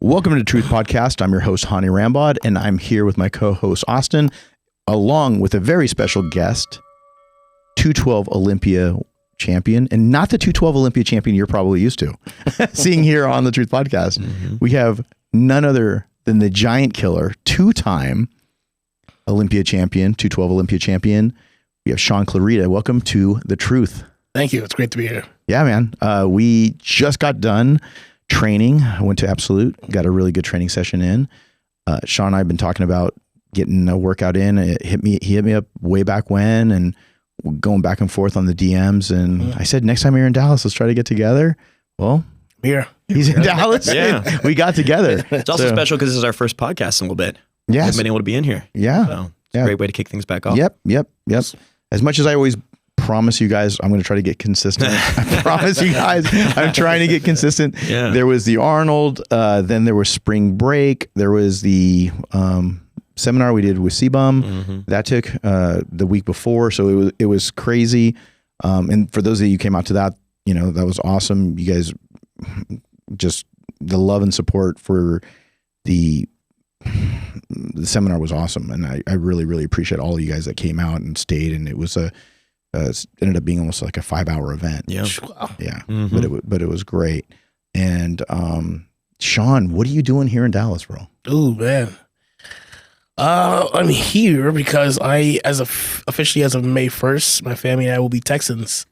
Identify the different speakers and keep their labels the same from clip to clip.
Speaker 1: Welcome to the Truth Podcast. I'm your host, Hany Rambod, and I'm here with my co-host, Austin, along with a very special guest, 212 Olympia champion, and not the 212 Olympia champion you're probably used to seeing here on the Truth Podcast. Mm-hmm. We have none other than the giant killer, two-time Olympia champion, 212 Olympia champion. We have Shaun Clarida. Welcome to the Truth.
Speaker 2: Thank you. It's great to be here.
Speaker 1: Yeah, man. We just got done training. I went to Absolute, got a really good training session in. Shaun and I have been talking about getting a workout in. He hit me up way back when and going back and forth on the DMs. And I said, next time you're in Dallas, let's try to get together. Well,
Speaker 2: here.
Speaker 1: He's in Dallas.
Speaker 3: Yeah.
Speaker 1: We got together.
Speaker 3: It's also special because this is our first podcast in a little bit.
Speaker 1: Yes.
Speaker 3: We've been able to be in here.
Speaker 1: Yeah.
Speaker 3: So it's a great way to kick things back off.
Speaker 1: Yep. As much as I always promise you guys, I'm going to try to get consistent. I promise you guys, I'm trying to get consistent.
Speaker 3: Yeah.
Speaker 1: There was the Arnold, then there was spring break. There was the seminar we did with CBUM. Mm-hmm. That took the week before. So it was crazy. And for those of you who came out to that, that was awesome. You guys, just the love and support for the seminar was awesome. And I really, really appreciate all of you guys that came out and stayed. And it was ended up being almost like a 5-hour event.
Speaker 3: Yeah.
Speaker 1: Yeah.
Speaker 3: Mm-hmm.
Speaker 1: But it was great. And Shaun, what are you doing here in Dallas, bro?
Speaker 2: Oh, man. I'm here because officially as of May 1st, my family and I will be Texans.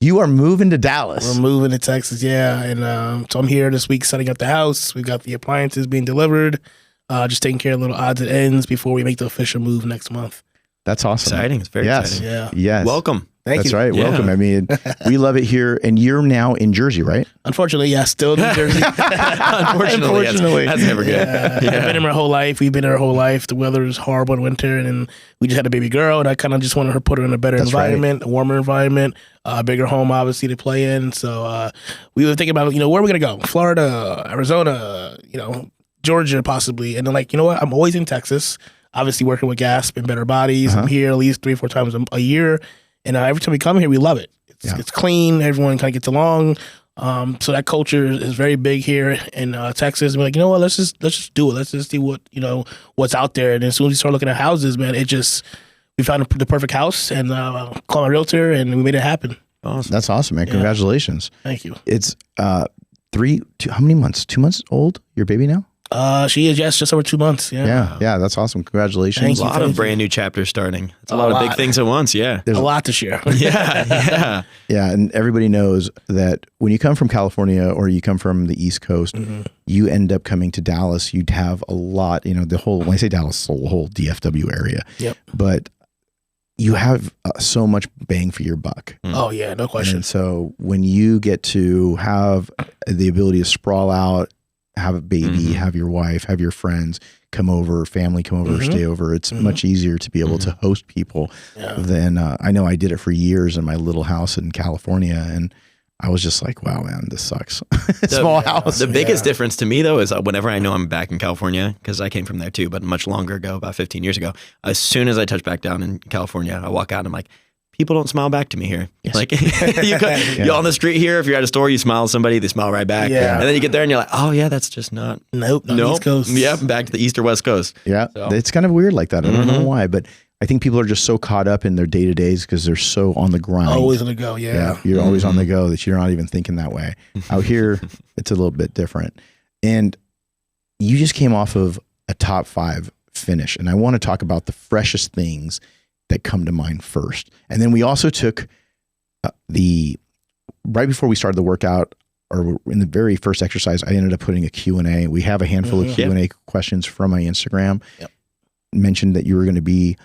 Speaker 1: You are moving to Dallas.
Speaker 2: We're moving to Texas, yeah. And so I'm here this week setting up the house. We've got the appliances being delivered, just taking care of little odds and ends before we make the official move next month.
Speaker 1: That's awesome.
Speaker 3: Exciting. It's very exciting.
Speaker 2: Yeah.
Speaker 1: Yes.
Speaker 3: Welcome.
Speaker 2: Thank you.
Speaker 1: That's right.
Speaker 3: Yeah.
Speaker 1: Welcome. I mean, we love it here. And you're now in Jersey, right?
Speaker 2: Unfortunately, yeah, still in New Jersey.
Speaker 3: Unfortunately. That's never good.
Speaker 2: I've been here my whole life. We've been here our whole life. The weather is horrible in winter, and we just had a baby girl, and I kind of just wanted her to put her in a better environment, a warmer environment, a bigger home, obviously, to play in. So we were thinking about, where are we going to go? Florida, Arizona, Georgia, possibly. And then, you know what? I'm always in Texas, obviously working with Gasp and Better Bodies. I'm here at least 3 or 4 times a year. And every time we come here, we love it. It's clean. Everyone kind of gets along. So that culture is very big here in Texas. We're like, you know what? Let's just do it. Let's just see what what's out there. And as soon as we start looking at houses, man, we found the perfect house and called my realtor, and we made it happen.
Speaker 1: Awesome. That's awesome, man. Congratulations.
Speaker 2: Thank you.
Speaker 1: It's how many months? 2 months old? Your baby now?
Speaker 2: She is, yes, just over 2 months. Yeah.
Speaker 1: Yeah. That's awesome. Congratulations.
Speaker 3: A lot of brand new chapters starting. It's a lot of big things at once. Yeah.
Speaker 2: There's a lot to share.
Speaker 3: Yeah.
Speaker 1: Yeah. And everybody knows that when you come from California or you come from the East Coast, you end up coming to Dallas. You'd have a lot, when I say Dallas, the whole DFW area.
Speaker 2: Yep.
Speaker 1: But you have so much bang for your buck.
Speaker 2: Oh, yeah. No question.
Speaker 1: And so when you get to have the ability to sprawl out, have a baby, have your wife, have your friends come over, family come over, stay over. It's much easier to be able to host people than I know I did it for years in my little house in California. And I was just like, wow, man, this sucks. Small house.
Speaker 3: The biggest difference to me, though, is whenever I know I'm back in California, because I came from there too, but much longer ago, about 15 years ago, as soon as I touch back down in California, I walk out and I'm like, people don't smile back to me here. Yes. Like you're on the street here. If you're at a store, you smile at somebody, they smile right back.
Speaker 2: Yeah.
Speaker 3: And then you get there and you're like, oh yeah, that's just not.
Speaker 2: Nope. East Coast.
Speaker 3: Yeah. Back to the East or West Coast.
Speaker 1: Yeah. So. It's kind of weird like that. I don't know why, but I think people are just so caught up in their day-to-days because they're so on the grind.
Speaker 2: Always on the go. Yeah.
Speaker 1: You're always on the go that you're not even thinking that way. Out here, it's a little bit different. And you just came off of a top 5 finish. And I want to talk about the freshest things that come to mind first. And then we also took right before we started the workout, or in the very first exercise, I ended up putting a Q&A. We have a handful of Q&A questions from my Instagram. Yep. Mentioned that you were going to be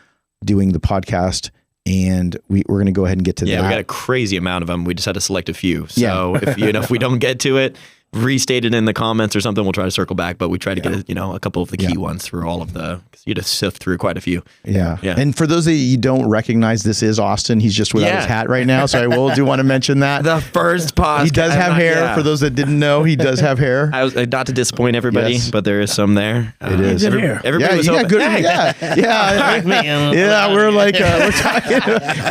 Speaker 1: doing the podcast, and we're going to go ahead and get to that.
Speaker 3: Yeah, we got a crazy amount of them. We just had to select a few. So if we don't get to it, restate it in the comments or something, we'll try to circle back, but we try to get a couple of the key ones through all of the, because you had to sift through quite a few.
Speaker 1: Yeah. And for those of you don't recognize, this is Austin. He's just without his hat right now, so I do want to mention that.
Speaker 3: The first podcast.
Speaker 1: He does have hair. For those that didn't know, he does have hair.
Speaker 3: I was not to disappoint everybody, but there is some there.
Speaker 1: It is.
Speaker 3: Everybody was hoping.
Speaker 1: Good hair. We're talking.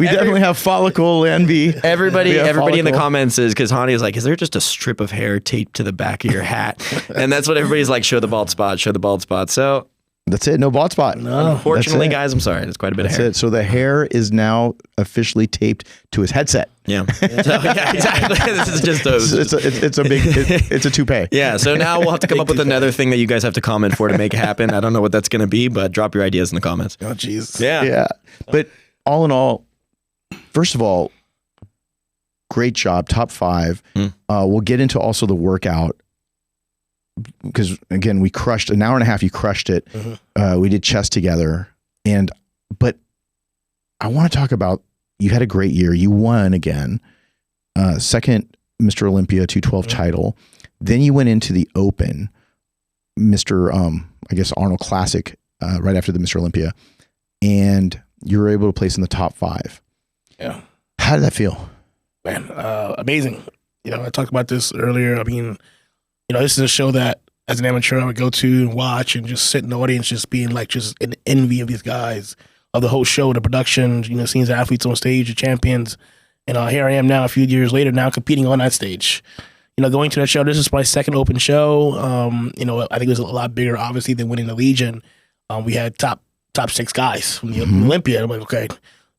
Speaker 1: We definitely have follicle envy.
Speaker 3: Everybody in the comments is, because Hany is like, is there just a strip of hair taped to the back of your hat. And that's what everybody's like, show the bald spot, show the bald spot. So
Speaker 1: that's it. No bald spot.
Speaker 2: No.
Speaker 3: unfortunately, guys, I'm sorry. It's quite a bit of hair.
Speaker 1: That's it. So the hair is now officially taped to his headset.
Speaker 3: Yeah. So, yeah, exactly. This is just
Speaker 1: It's a toupee.
Speaker 3: Yeah. So now we'll have to come up with another thing that you guys have to comment for to make it happen. I don't know what that's going to be, but drop your ideas in the comments.
Speaker 2: Oh, jeez.
Speaker 1: Yeah. But all in all, first of all, great job. Top 5. We'll get into also the workout. Because again, we crushed an hour and a half. You crushed it. We did chest together, but I want to talk about, you had a great year. You won again, second Mr. Olympia 212 title. Then you went into the Open, Mr. I guess Arnold Classic, right after the Mr. Olympia, and you were able to place in the top 5.
Speaker 2: Yeah.
Speaker 1: How did that feel?
Speaker 2: Man, amazing. I talked about this earlier. I mean, this is a show that as an amateur I would go to and watch and just sit in the audience, just being like just an envy of these guys, of the whole show, the production, seeing the athletes on stage, the champions. And here I am now a few years later now competing on that stage. Going to that show, this is my second Open show. I think it was a lot bigger, obviously, than winning the Legion. We had top 6 guys from the Olympia. I'm like, okay,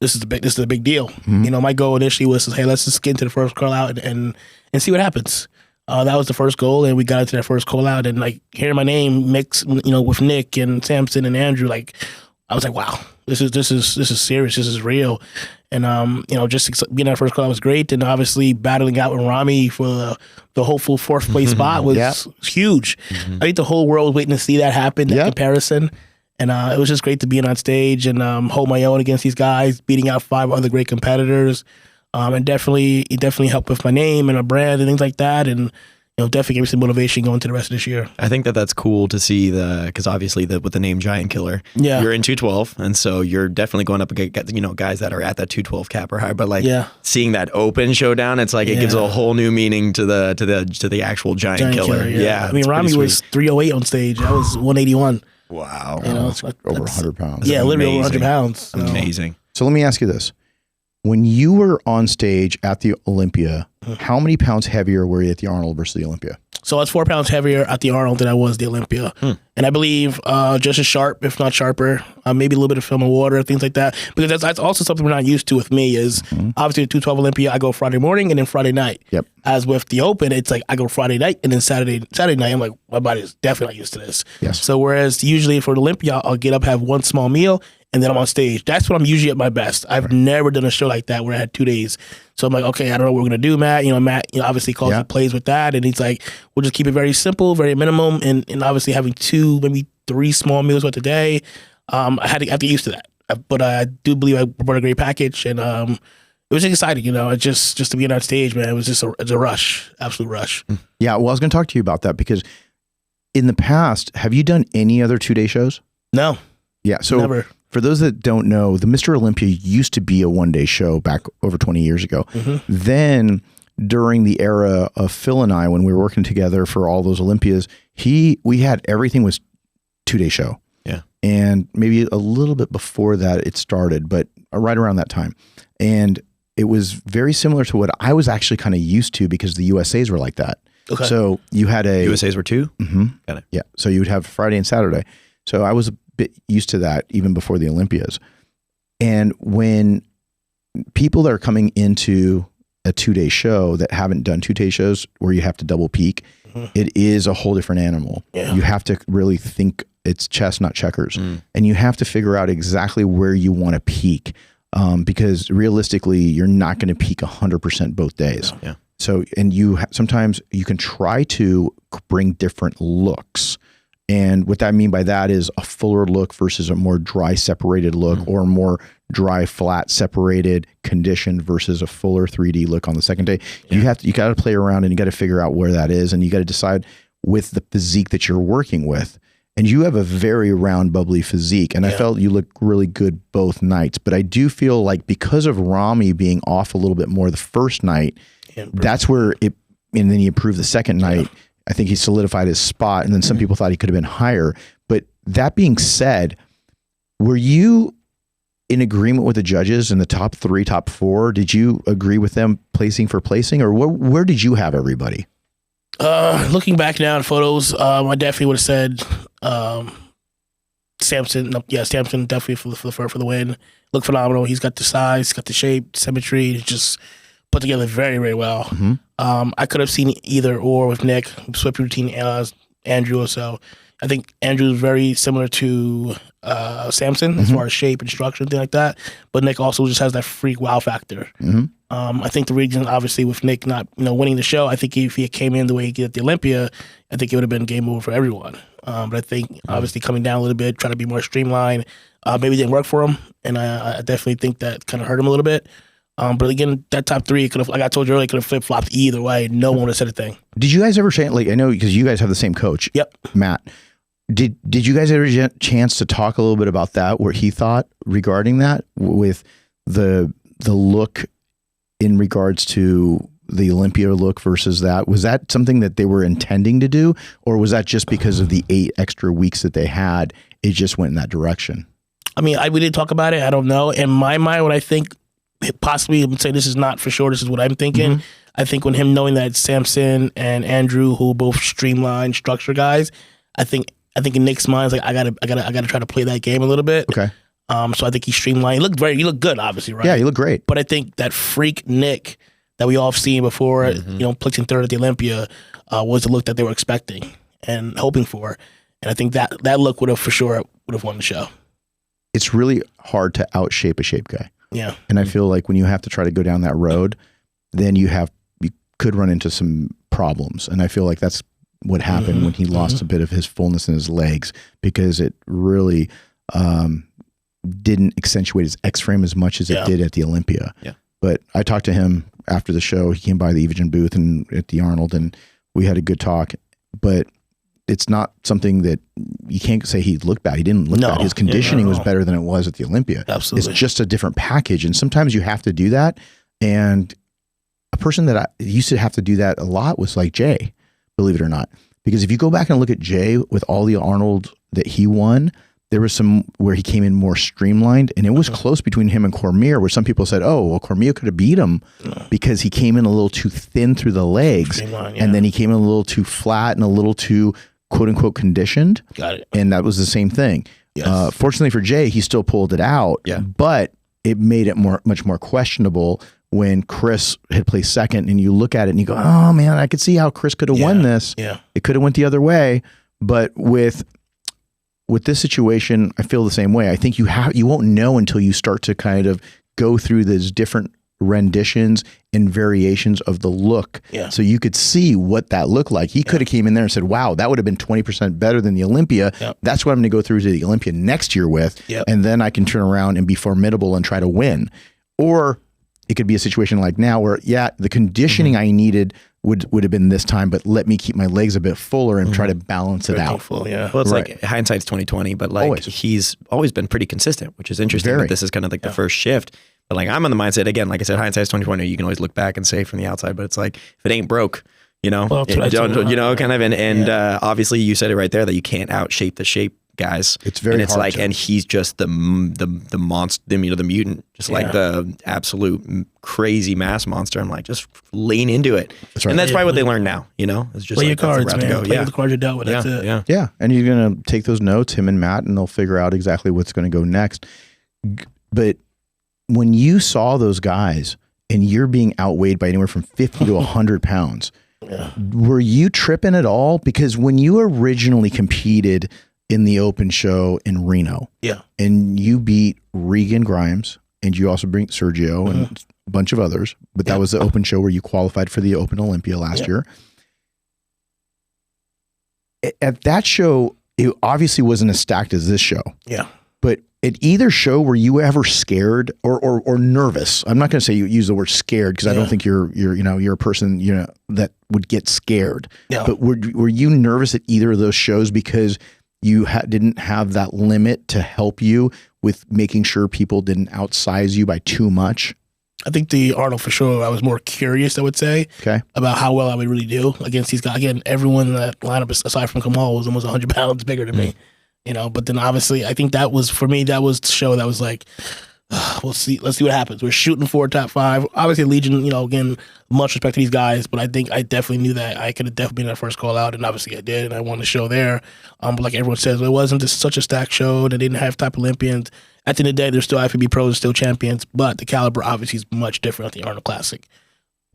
Speaker 2: this is a big deal. My goal initially was to say, hey, let's just get into the first call out and see what happens. That was the first goal, and we got into that first call out, and like hearing my name mixed, with Nick and Samson and Andrew, like I was like, wow, this is serious, this is real, and just being that first call out was great, and obviously battling out with Rami for the hopeful 4th place spot was huge. I think the whole world was waiting to see that happen, that comparison, and it was just great to be on stage and hold my own against these guys, beating out 5 other great competitors. And it definitely helped with my name and my brand and things like that. And, definitely gave me some motivation going to the rest of this year.
Speaker 3: I think that's cool to see because obviously with the name Giant Killer, you're in 212. And so you're definitely going up against, guys that are at that 212 cap or higher. But seeing that Open showdown, it's like, it gives a whole new meaning to the actual Giant Killer. Yeah.
Speaker 2: I mean, Rami was 308 on stage. I was 181.
Speaker 1: Wow. That's over 100 pounds.
Speaker 2: Yeah, literally over 100 pounds. So.
Speaker 3: Amazing.
Speaker 1: So let me ask you this. When you were on stage at the Olympia, how many pounds heavier were you at the Arnold versus the Olympia?
Speaker 2: So I was 4 pounds heavier at the Arnold than I was the Olympia. And I believe just as sharp, if not sharper, maybe a little bit of film and water, things like that. Because that's also something we're not used to with me is obviously the 212 Olympia, I go Friday morning and then Friday night.
Speaker 1: Yep.
Speaker 2: As with the Open, it's like I go Friday night and then Saturday night, I'm like, my body is definitely not used to this.
Speaker 1: Yes.
Speaker 2: So whereas usually for the Olympia, I'll get up, have one small meal, and then I'm on stage. That's when I'm usually at my best. I've never done a show like that where I had 2 days. So I'm like, okay, I don't know what we're going to do, Matt. Matt, obviously calls and plays with that. And he's like, we'll just keep it very simple, very minimum. And obviously having 2, maybe 3 small meals throughout the day. I had to get used to that. But I do believe I brought a great package. And it was just exciting, just to be on that stage, man. It was just a rush, absolute rush.
Speaker 1: Yeah, well, I was going to talk to you about that because in the past, have you done any other 2-day shows?
Speaker 2: No.
Speaker 1: Yeah, so
Speaker 2: never.
Speaker 1: For those that don't know, the Mr. Olympia used to be a 1-day show back over 20 years ago. Then during the era of Phil and I, when we were working together for all those Olympias, we had everything was 2-day show.
Speaker 3: Yeah.
Speaker 1: And maybe a little bit before that it started, but right around that time. And it was very similar to what I was actually kind of used to because the USAs were like that.
Speaker 2: Okay.
Speaker 1: So you had
Speaker 3: USAs were 2? Got it.
Speaker 1: Yeah. So you would have Friday and Saturday. So I was a bit used to that even before the Olympias. And when people that are coming into a 2-day show that haven't done 2-day shows where you have to double peak, it is a whole different animal.
Speaker 2: Yeah.
Speaker 1: You have to really think it's chess, not checkers. And you have to figure out exactly where you want to peak because realistically, you're not going to peak 100% both days.
Speaker 3: Yeah.
Speaker 1: So, and sometimes you can try to bring different looks. And what I mean by that is a fuller look versus a more dry separated look or more dry, flat, separated condition versus a fuller 3D look on the second day. Yeah. You got to play around and you got to figure out where that is. And you got to decide with the physique that you're working with. And you have a very round, bubbly physique. And I felt you looked really good both nights. But I do feel like because of Rami being off a little bit more the first night, that's where and then he improved the second night. I think he solidified his spot, and then some people thought he could have been higher. But that being said, were you in agreement with the judges in the top 3, top 4? Did you agree with them placing for placing, or where did you have everybody?
Speaker 2: Looking back now at photos, I definitely would have said Samson. No, yeah, Samson definitely for the win. Looked phenomenal. He's got the size, got the shape, symmetry. He's just put together very, very well. I could have seen either or with Nick, switch between Andrew or so. I think Andrew is very similar to Samson as far as shape and structure and things like that. But Nick also just has that freak wow factor. I think the reason, obviously, with Nick not winning the show, I think if he came in the way he did at the Olympia, I think it would have been game over for everyone. But I think obviously coming down a little bit, trying to be more streamlined, maybe didn't work for him, and I definitely think that kind of hurt him a little bit. But again, that top three could have, like I told you earlier, could have flip flopped either way. No one would have said a thing.
Speaker 1: Did you guys ever change? Like, I know because you guys have the same coach.
Speaker 2: Yep,
Speaker 1: Matt. Did you guys ever get a chance to talk a little bit about that, where he thought regarding that with the look in regards to the Olympia look versus that? Was that something that they were intending to do, or was that just because of the 8 extra weeks that they had, it just went in that direction?
Speaker 2: I mean, we didn't talk about it. I don't know. In my mind, what I think possibly, I would say this is not for sure. This is what I'm thinking. I think when him knowing that Samson and Andrew, who both streamline structure guys, I think in Nick's mind, it's like I gotta try to play that game a little bit.
Speaker 1: Okay.
Speaker 2: So I think he's streamlined. He looked good, obviously, right?
Speaker 1: Yeah, he looked great.
Speaker 2: But I think that freak Nick that we all have seen before, placing third at the Olympia, was the look that they were expecting and hoping for. And I think that look would have won the show.
Speaker 1: It's really hard to outshape a shape guy.
Speaker 2: Yeah.
Speaker 1: And I feel like when you have to try to go down that road, then you could run into some problems. And I feel like that's what happened when he lost a bit of his fullness in his legs, because it really didn't accentuate his X-frame as much as it did at the Olympia.
Speaker 3: Yeah.
Speaker 1: But I talked to him after the show. He came by the Evogen booth and at the Arnold, and we had a good talk. But it's not something that you can't say he looked bad. He didn't look bad. His conditioning was better than it was at the Olympia.
Speaker 2: Absolutely.
Speaker 1: It's just a different package. And sometimes you have to do that. And a person that I used to have to do that a lot was like Jay, believe it or not. Because if you go back and look at Jay with all the Arnold that he won, there was some where he came in more streamlined, and it was close between him and Cormier, where some people said, oh, well, Cormier could have beat him because he came in a little too thin through the legs, and then he came in a little too flat and a little too quote unquote conditioned.
Speaker 2: Got it.
Speaker 1: And that was the same thing.
Speaker 2: Yes.
Speaker 1: Fortunately for Jay, he still pulled it out, but it made it much more questionable when Chris had placed second, and you look at it and you go, oh man, I could see how Chris could have won this.
Speaker 2: Yeah.
Speaker 1: It could have went the other way. But with this situation, I feel the same way. I think you won't know until you start to kind of go through those different renditions and variations of the look.
Speaker 2: Yeah.
Speaker 1: So you could see what that looked like. He could have came in there and said, wow, that would have been 20% better than the Olympia.
Speaker 2: Yep. That's
Speaker 1: what I'm going to go through to the Olympia next year with.
Speaker 2: Yep.
Speaker 1: And then I can turn around and be formidable and try to win. Or it could be a situation like now where, the conditioning I needed would have been this time, but let me keep my legs a bit fuller and try to balance it out.
Speaker 2: Full, yeah.
Speaker 3: Well, it's like hindsight's 20/20, but like he's always been pretty consistent, which is interesting. That this is kind of like the first shift. But like I'm on the mindset again, like I said, hindsight's 20/20. You can always look back and say from the outside, but it's like if it ain't broke, kind of. And obviously you said it right there that you can't outshape the shape guys.
Speaker 1: It's very
Speaker 3: and it's
Speaker 1: hard
Speaker 3: like, and he's just the monster, the mutant, just like the absolute crazy mass monster. I'm like, just lean into it.
Speaker 1: That's right.
Speaker 3: And that's probably what they learn now. It's just
Speaker 2: play
Speaker 3: like,
Speaker 2: your cards, man.
Speaker 3: Go.
Speaker 2: Play the cards you're dealt with. That's it.
Speaker 1: Yeah. And you're going to take those notes, him and Matt, and they'll figure out exactly what's going to go next. But when you saw those guys and you're being outweighed by anywhere from 50 to 100 pounds, were you tripping at all? Because when you originally competed in the open show in Reno, and you beat Regan Grimes, and you also beat Sergio and a bunch of others, but that was the open show where you qualified for the Open Olympia last year. At that show, it obviously wasn't as stacked as this show.
Speaker 2: Yeah.
Speaker 1: But at either show, were you ever scared or nervous? I'm not going to say you use the word scared, because I don't think you're a person that would get scared. Yeah. But were you nervous at either of those shows because you didn't have that limit to help you with making sure people didn't outsize you by too much?
Speaker 2: I think the Arnold, for sure, I was more curious, I would say, about how well I would really do against these guys. Again, everyone in that lineup, aside from Kamal, was almost 100 pounds bigger than me. But then obviously, I think that was, for me, that was the show that was like, we'll see. Let's see what happens. We're shooting for top 5. Obviously, Legion, again, much respect to these guys, but I think I definitely knew that I could have definitely been that first call out, and obviously I did, and I won the show there. But like everyone says, it wasn't just such a stacked show. They didn't have top Olympians. At the end of the day, they're still IFBB pros, still champions, but the caliber obviously is much different at the Arnold Classic.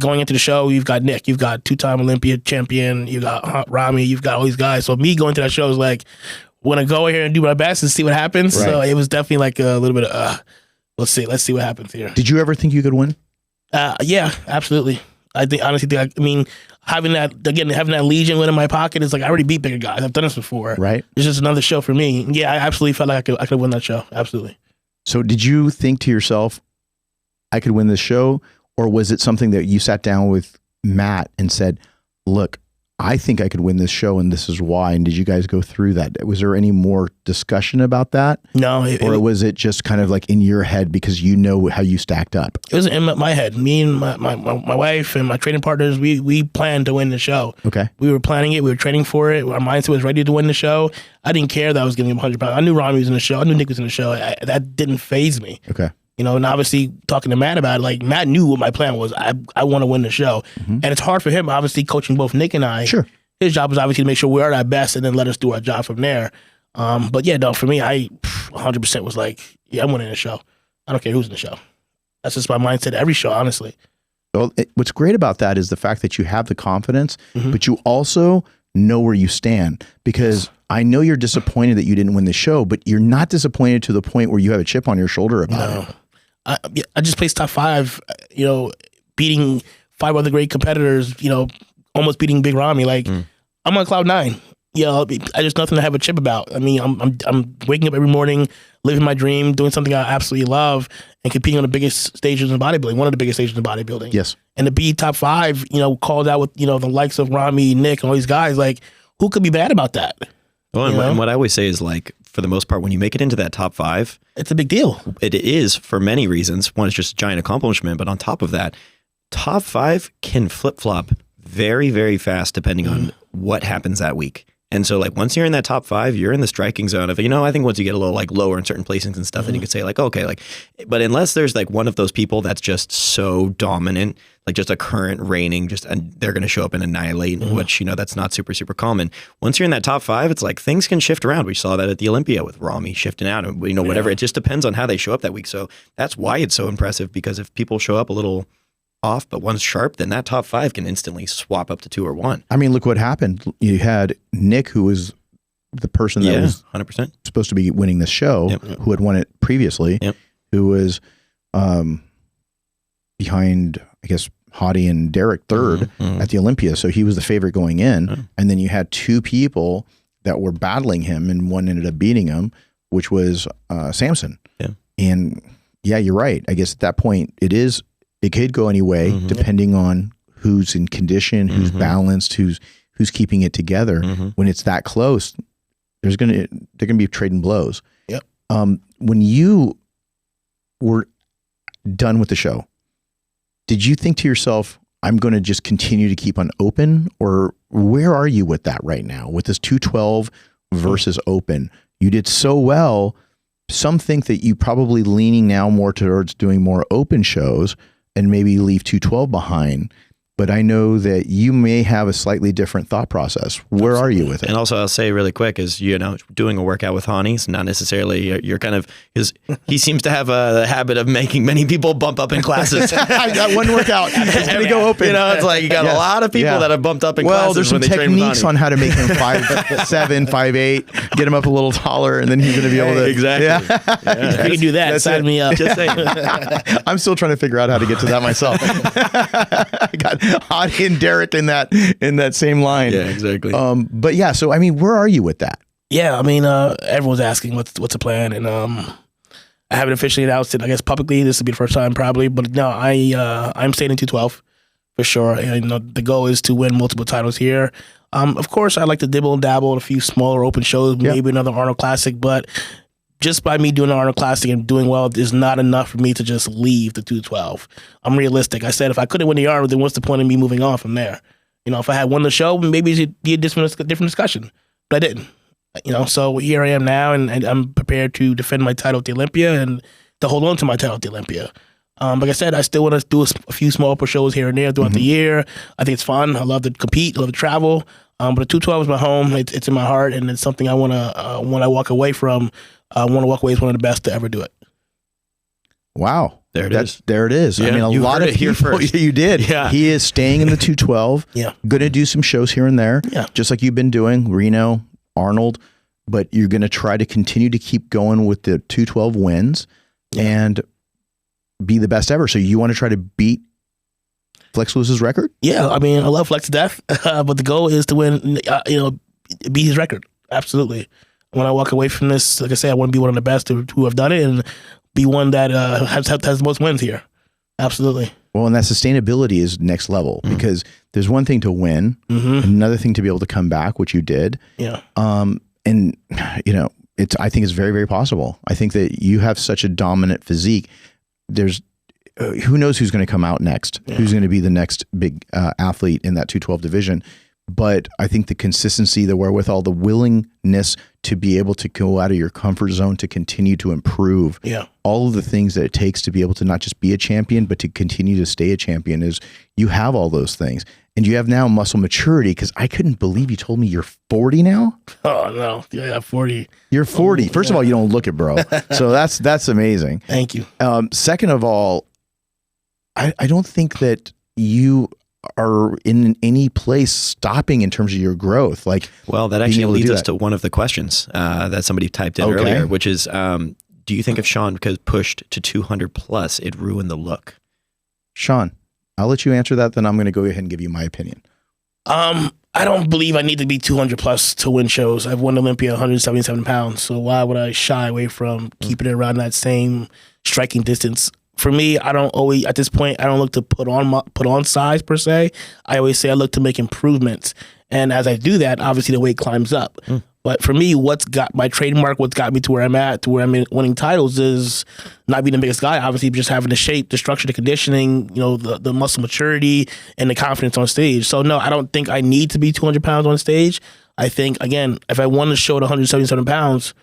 Speaker 2: Going into the show, you've got Nick, you've got 2-time Olympia champion, you got Rami, you've got all these guys. So me going to that show is like, want to go here and do my best and see what happens. Right. So it was definitely like a little bit of, let's see what happens here.
Speaker 1: Did you ever think you could win?
Speaker 2: Yeah, absolutely. I mean, having that Legion win in my pocket is like, I already beat bigger guys. I've done this before.
Speaker 1: Right.
Speaker 2: It's just another show for me. Yeah, I absolutely felt like I could win that show. Absolutely.
Speaker 1: So did you think to yourself, I could win this show? Or was it something that you sat down with Matt and said, look, I think I could win this show and this is why? And did you guys go through that? Was there any more discussion about that?
Speaker 2: No.
Speaker 1: Or was it just kind of like in your head because you know how you stacked up?
Speaker 2: It was in my head. Me and my wife and my training partners, we planned to win the show.
Speaker 1: Okay.
Speaker 2: We were planning it. We were training for it. Our mindset was ready to win the show. I didn't care that I was giving him 100 pounds. I knew Rami was in the show. I knew Nick was in the show. That didn't faze me.
Speaker 1: Okay.
Speaker 2: And obviously talking to Matt about it, like Matt knew what my plan was. I want to win the show. Mm-hmm. And it's hard for him, obviously, coaching both Nick and I.
Speaker 1: Sure.
Speaker 2: His job was obviously to make sure we are at our best and then let us do our job from there. But yeah, no, for me, I 100% was like, yeah, I'm winning the show. I don't care who's in the show. That's just my mindset every show, honestly.
Speaker 1: Well, what's great about that is the fact that you have the confidence, but you also know where you stand, because I know you're disappointed that you didn't win the show, but you're not disappointed to the point where you have a chip on your shoulder about it.
Speaker 2: I just placed top 5, beating 5 other great competitors, almost beating Big Rami. Like, I'm on cloud 9. I just nothing to have a chip about. I mean, I'm waking up every morning, living my dream, doing something I absolutely love, and competing on the biggest stages in bodybuilding, one of the biggest stages in bodybuilding.
Speaker 1: Yes.
Speaker 2: And to be top 5, called out with, the likes of Rami, Nick, and all these guys, like, who could be bad about that?
Speaker 3: Well, and what I always say is, like, for the most part, when you make it into that top 5,
Speaker 2: it's a big deal.
Speaker 3: It is for many reasons. One, it's just a giant accomplishment, but on top of that, top 5 can flip-flop very, very fast depending on what happens that week. And so, like, once you're in that top 5, you're in the striking zone of, I think once you get a little, like, lower in certain placings and stuff, then you could say, like, okay, like, but unless there's, like, one of those people that's just so dominant, like just a current reigning, and they're going to show up and annihilate, which, that's not super, super common. Once you're in that top 5, it's like things can shift around. We saw that at the Olympia with Rami shifting out and, whatever. It just depends on how they show up that week. So that's why it's so impressive, because if people show up a little off, but one's sharp, then that top 5 can instantly swap up to 2 or 1.
Speaker 1: I mean, look what happened. You had Nick, who was the person that was
Speaker 3: 100%
Speaker 1: supposed to be winning this show, who had won it previously, who was behind, I guess, Hany and Derek third at the Olympia. So he was the favorite going in. And then you had 2 people that were battling him, and one ended up beating him, which was Samson. Yeah. And yeah, you're right. I guess at that point it could go any way, depending on who's in condition, who's balanced, who's keeping it together. When it's that close, they're gonna be trading blows.
Speaker 2: Yep.
Speaker 1: When you were done with the show, did you think to yourself, I'm going to just continue to keep on open? Or where are you with that right now, with this 212 versus open? You did so well. Some think that you probably leaning now more towards doing more open shows and maybe leave 212 behind. But I know that you may have a slightly different thought process. Where are you with it?
Speaker 3: And also, I'll say really quick is, doing a workout with Hany is not necessarily, you're kind of, because he seems to have a habit of making many people bump up in classes.
Speaker 1: I got one workout. It's going to go open.
Speaker 3: It's like you got a lot of people that have bumped up in classes.
Speaker 1: Well, there's some techniques on how to make him 5'7", 5'8", get him up a little taller, and then he's going to be able to.
Speaker 3: Exactly.
Speaker 2: Yeah. You can do that. Sign me up.
Speaker 3: Just saying.
Speaker 1: I'm still trying to figure out how to get to that myself. I got Hany and Derek in that same line.
Speaker 3: Yeah, exactly.
Speaker 1: But yeah, so I mean, where are you with that?
Speaker 2: Yeah, I mean, everyone's asking what's the plan, and I haven't officially announced it. I guess publicly, this will be the first time probably, but no, I'm staying in 212 for sure. And the goal is to win multiple titles here. Of course, I like to dibble and dabble in a few smaller open shows, maybe another Arnold Classic, but just by me doing the Arnold Classic and doing well is not enough for me to just leave the 212. I'm realistic. I said if I couldn't win the Arnold, then what's the point of me moving on from there? If I had won the show, maybe it'd be a different discussion. But I didn't. So here I am now, and I'm prepared to defend my title at the Olympia and to hold on to my title at the Olympia. Like I said, I still want to do a few small upper shows here and there throughout the year. I think it's fun. I love to compete, love to travel. But the 212 is my home. It's in my heart, and it's something I want to, when I walk away from, I want to walk away as one of the best to ever do it.
Speaker 1: Wow.
Speaker 3: There it is.
Speaker 1: There it is.
Speaker 3: Yeah,
Speaker 1: I mean, a lot of
Speaker 3: it here
Speaker 1: people,
Speaker 3: first.
Speaker 1: you did.
Speaker 3: Yeah.
Speaker 1: He is staying in the 212.
Speaker 2: Yeah.
Speaker 1: Going to do some shows here and there.
Speaker 2: Yeah.
Speaker 1: Just like you've been doing, Reno, Arnold. But you're going to try to continue to keep going with the 212 wins and be the best ever. So you want to try to beat Flex Lewis's record?
Speaker 2: Yeah. I mean, I love Flex to death, but the goal is to win, beat his record. Absolutely. When I walk away from this, like I say, I want to be one of the best who have done it and be one that has the most wins here. Absolutely.
Speaker 1: Well, and that sustainability is next level because there's one thing to win, another thing to be able to come back, which you did.
Speaker 2: Yeah.
Speaker 1: And I think it's very, very possible. I think that you have such a dominant physique. There's who knows who's going to come out next, who's going to be the next big athlete in that 212 division. But I think the consistency, the wherewithal, the willingness to be able to go out of your comfort zone to continue to improve, all of the things that it takes to be able to not just be a champion, but to continue to stay a champion is you have all those things. And you have now muscle maturity because I couldn't believe you told me you're 40 now.
Speaker 2: Oh, no. Yeah, 40.
Speaker 1: You're 40. First of all, you don't look it, bro. So that's amazing.
Speaker 2: Thank you.
Speaker 1: Second of all, I don't think that you are in any place stopping in terms of your growth.
Speaker 3: Well, that actually leads us to one of the questions that somebody typed in earlier, which is, do you think if Shaun pushed to 200 plus, it ruined the look?
Speaker 1: Shaun, I'll let you answer that. Then I'm going to go ahead and give you my opinion.
Speaker 2: I don't believe I need to be 200 plus to win shows. I've won Olympia 177 pounds. So why would I shy away from keeping it around that same striking distance? For me, I don't always, at this point, I don't look to put on size per se. I always say I look to make improvements. And as I do that, obviously the weight climbs up. But for me, what's got my trademark, what's got me to where I'm at, to where I'm winning titles is not being the biggest guy, obviously just having the shape, the structure, the conditioning, the muscle maturity and the confidence on stage. So no, I don't think I need to be 200 pounds on stage. I think, again, if I won the show at 177 pounds,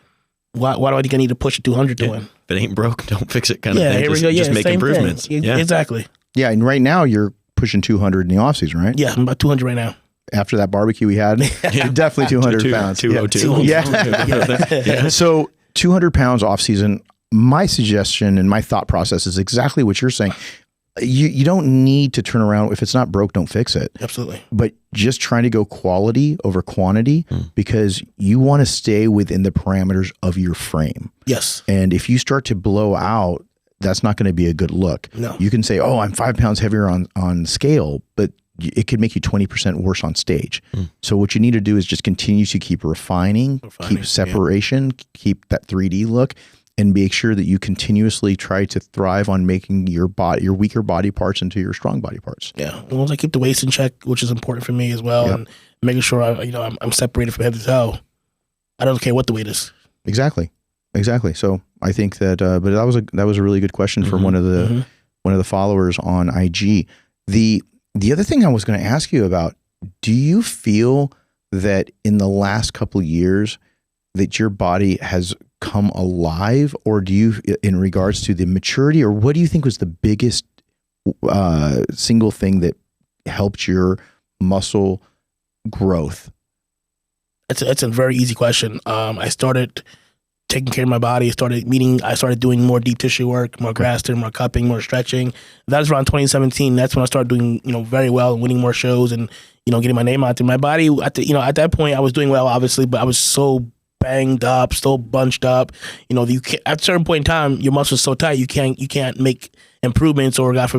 Speaker 2: why do I think I need to push it 200 to win?
Speaker 3: If it ain't broke, don't fix it kind of thing.
Speaker 2: Here we go.
Speaker 3: Just make improvements.
Speaker 2: Yeah, exactly.
Speaker 1: Yeah, and right now you're pushing 200 in the offseason, right?
Speaker 2: Yeah, I'm about 200 right now.
Speaker 1: After that barbecue we had, you're definitely 200 pounds.
Speaker 3: 202.
Speaker 1: Yeah. So 200 pounds off season, my suggestion and my thought process is exactly what you're saying. You don't need to turn around. If it's not broke, don't fix it.
Speaker 2: Absolutely.
Speaker 1: But just trying to go quality over quantity because you want to stay within the parameters of your frame.
Speaker 2: Yes.
Speaker 1: And if you start to blow out, that's not going to be a good look.
Speaker 2: No.
Speaker 1: You can say, oh, I'm 5 pounds heavier on scale, but it could make you 20% worse on stage. So what you need to do is just continue to keep refining keep separation, keep that 3D look, and make sure that you continuously try to thrive on making your weaker body parts into your strong body parts.
Speaker 2: Yeah. As long as I keep the waist in check, which is important for me as well, and making sure I'm separated from head to toe. I don't care what the weight is.
Speaker 1: Exactly. So I think that, but that was a really good question from one of the followers on IG. The other thing I was going to ask you about, do you feel that in the last couple of years that your body has come alive, or do you, in regards to the maturity, or what do you think was the biggest single thing that helped your muscle growth?
Speaker 2: It's a very easy question. I started taking care of my body, I started doing more deep tissue work, more grafting, more cupping, more stretching. That was around 2017. That's when I started doing, very well and winning more shows and, getting my name out there. My body, at that point, I was doing well, obviously, but I was so banged up, still bunched up. You can't, at a certain point in time, your muscles are so tight, you can't make improvements, or God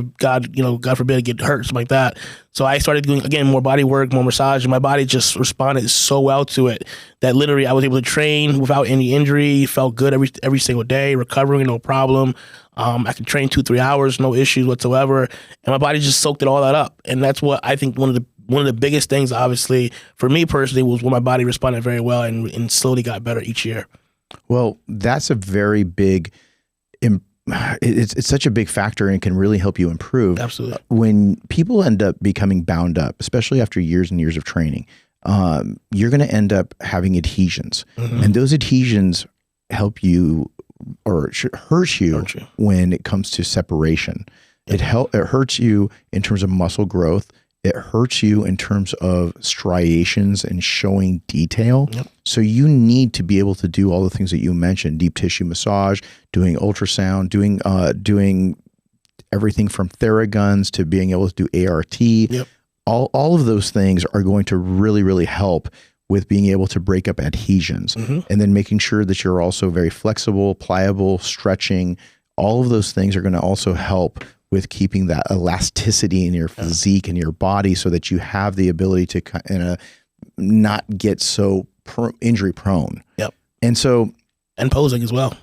Speaker 2: forbid, get hurt, something like that. So I started doing, again, more body work, more massage, and my body just responded so well to it that literally I was able to train without any injury, felt good every single day, recovering, no problem. I could train 2-3 hours, no issues whatsoever, and my body just soaked it all that up. And that's what I think one of the biggest things, obviously, for me personally, was when my body responded very well and slowly got better each year.
Speaker 1: Well, that's a very big it's such a big factor, and it can really help you improve.
Speaker 2: Absolutely.
Speaker 1: When people end up becoming bound up, especially after years and years of training, you're going to end up having adhesions, and those adhesions help you or it hurts you when it comes to separation. It hurts you in terms of muscle growth. It hurts you in terms of striations and showing detail.
Speaker 2: Yep.
Speaker 1: So you need to be able to do all the things that you mentioned: deep tissue massage, doing ultrasound, doing everything from Theraguns to being able to do ART.
Speaker 2: Yep.
Speaker 1: All of those things are going to really, really help with being able to break up adhesions, and then making sure that you're also very flexible, pliable, stretching. All of those things are going to also help with keeping that elasticity in your physique and your body, so that you have the ability to not get so injury prone.
Speaker 2: Yep.
Speaker 1: And
Speaker 2: posing as well.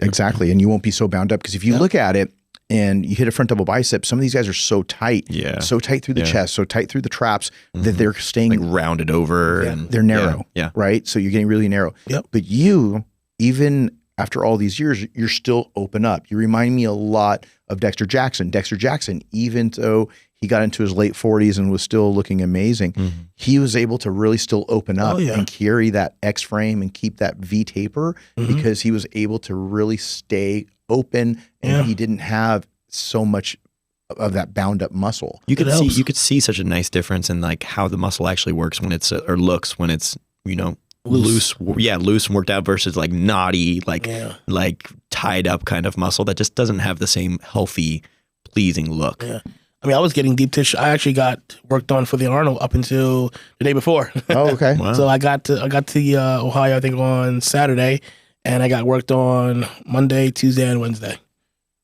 Speaker 1: Exactly. And you won't be so bound up, because if you look at it and you hit a front double bicep, some of these guys are so tight, so tight through the chest, so tight through the traps that they're staying
Speaker 3: like rounded over, and
Speaker 1: they're narrow, right? So you're getting really narrow.
Speaker 2: Yep.
Speaker 1: But you, even after all these years, you're still open up. You remind me a lot of Dexter Jackson. Dexter Jackson, even though he got into his late 40s and was still looking amazing, he was able to really still open up and carry that X frame and keep that V taper, because he was able to really stay open, and he didn't have so much of that bound up muscle.
Speaker 3: You could see such a nice difference in like how the muscle actually works when it's or looks when it's, you know, loose and worked out versus like knotty, like tied up kind of muscle that just doesn't have the same healthy, pleasing look.
Speaker 2: Yeah. I mean, I was getting deep tissue. I actually got worked on for the Arnold up until the day before.
Speaker 1: Oh, okay.
Speaker 2: Wow. So I got to Ohio, I think, on Saturday, and I got worked on Monday, Tuesday, and Wednesday.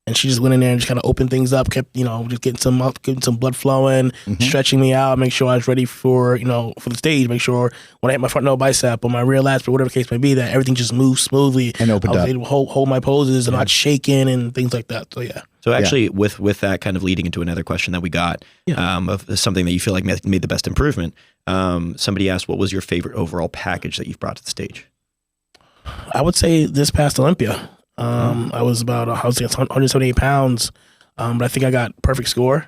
Speaker 2: And she just went in there and just kind of opened things up, kept, just getting some blood flowing, stretching me out, make sure I was ready for the stage, make sure when I hit my front no bicep or my rear lats or whatever the case may be, that everything just moves smoothly
Speaker 1: and opened up.
Speaker 2: I was able to hold my poses and not shaking and things like that. So yeah.
Speaker 3: So actually, with that kind of leading into another question that we got of something that you feel like made the best improvement. Somebody asked, what was your favorite overall package that you've brought to the stage?
Speaker 2: I would say this past Olympia. I was 178 pounds, but I think I got perfect score,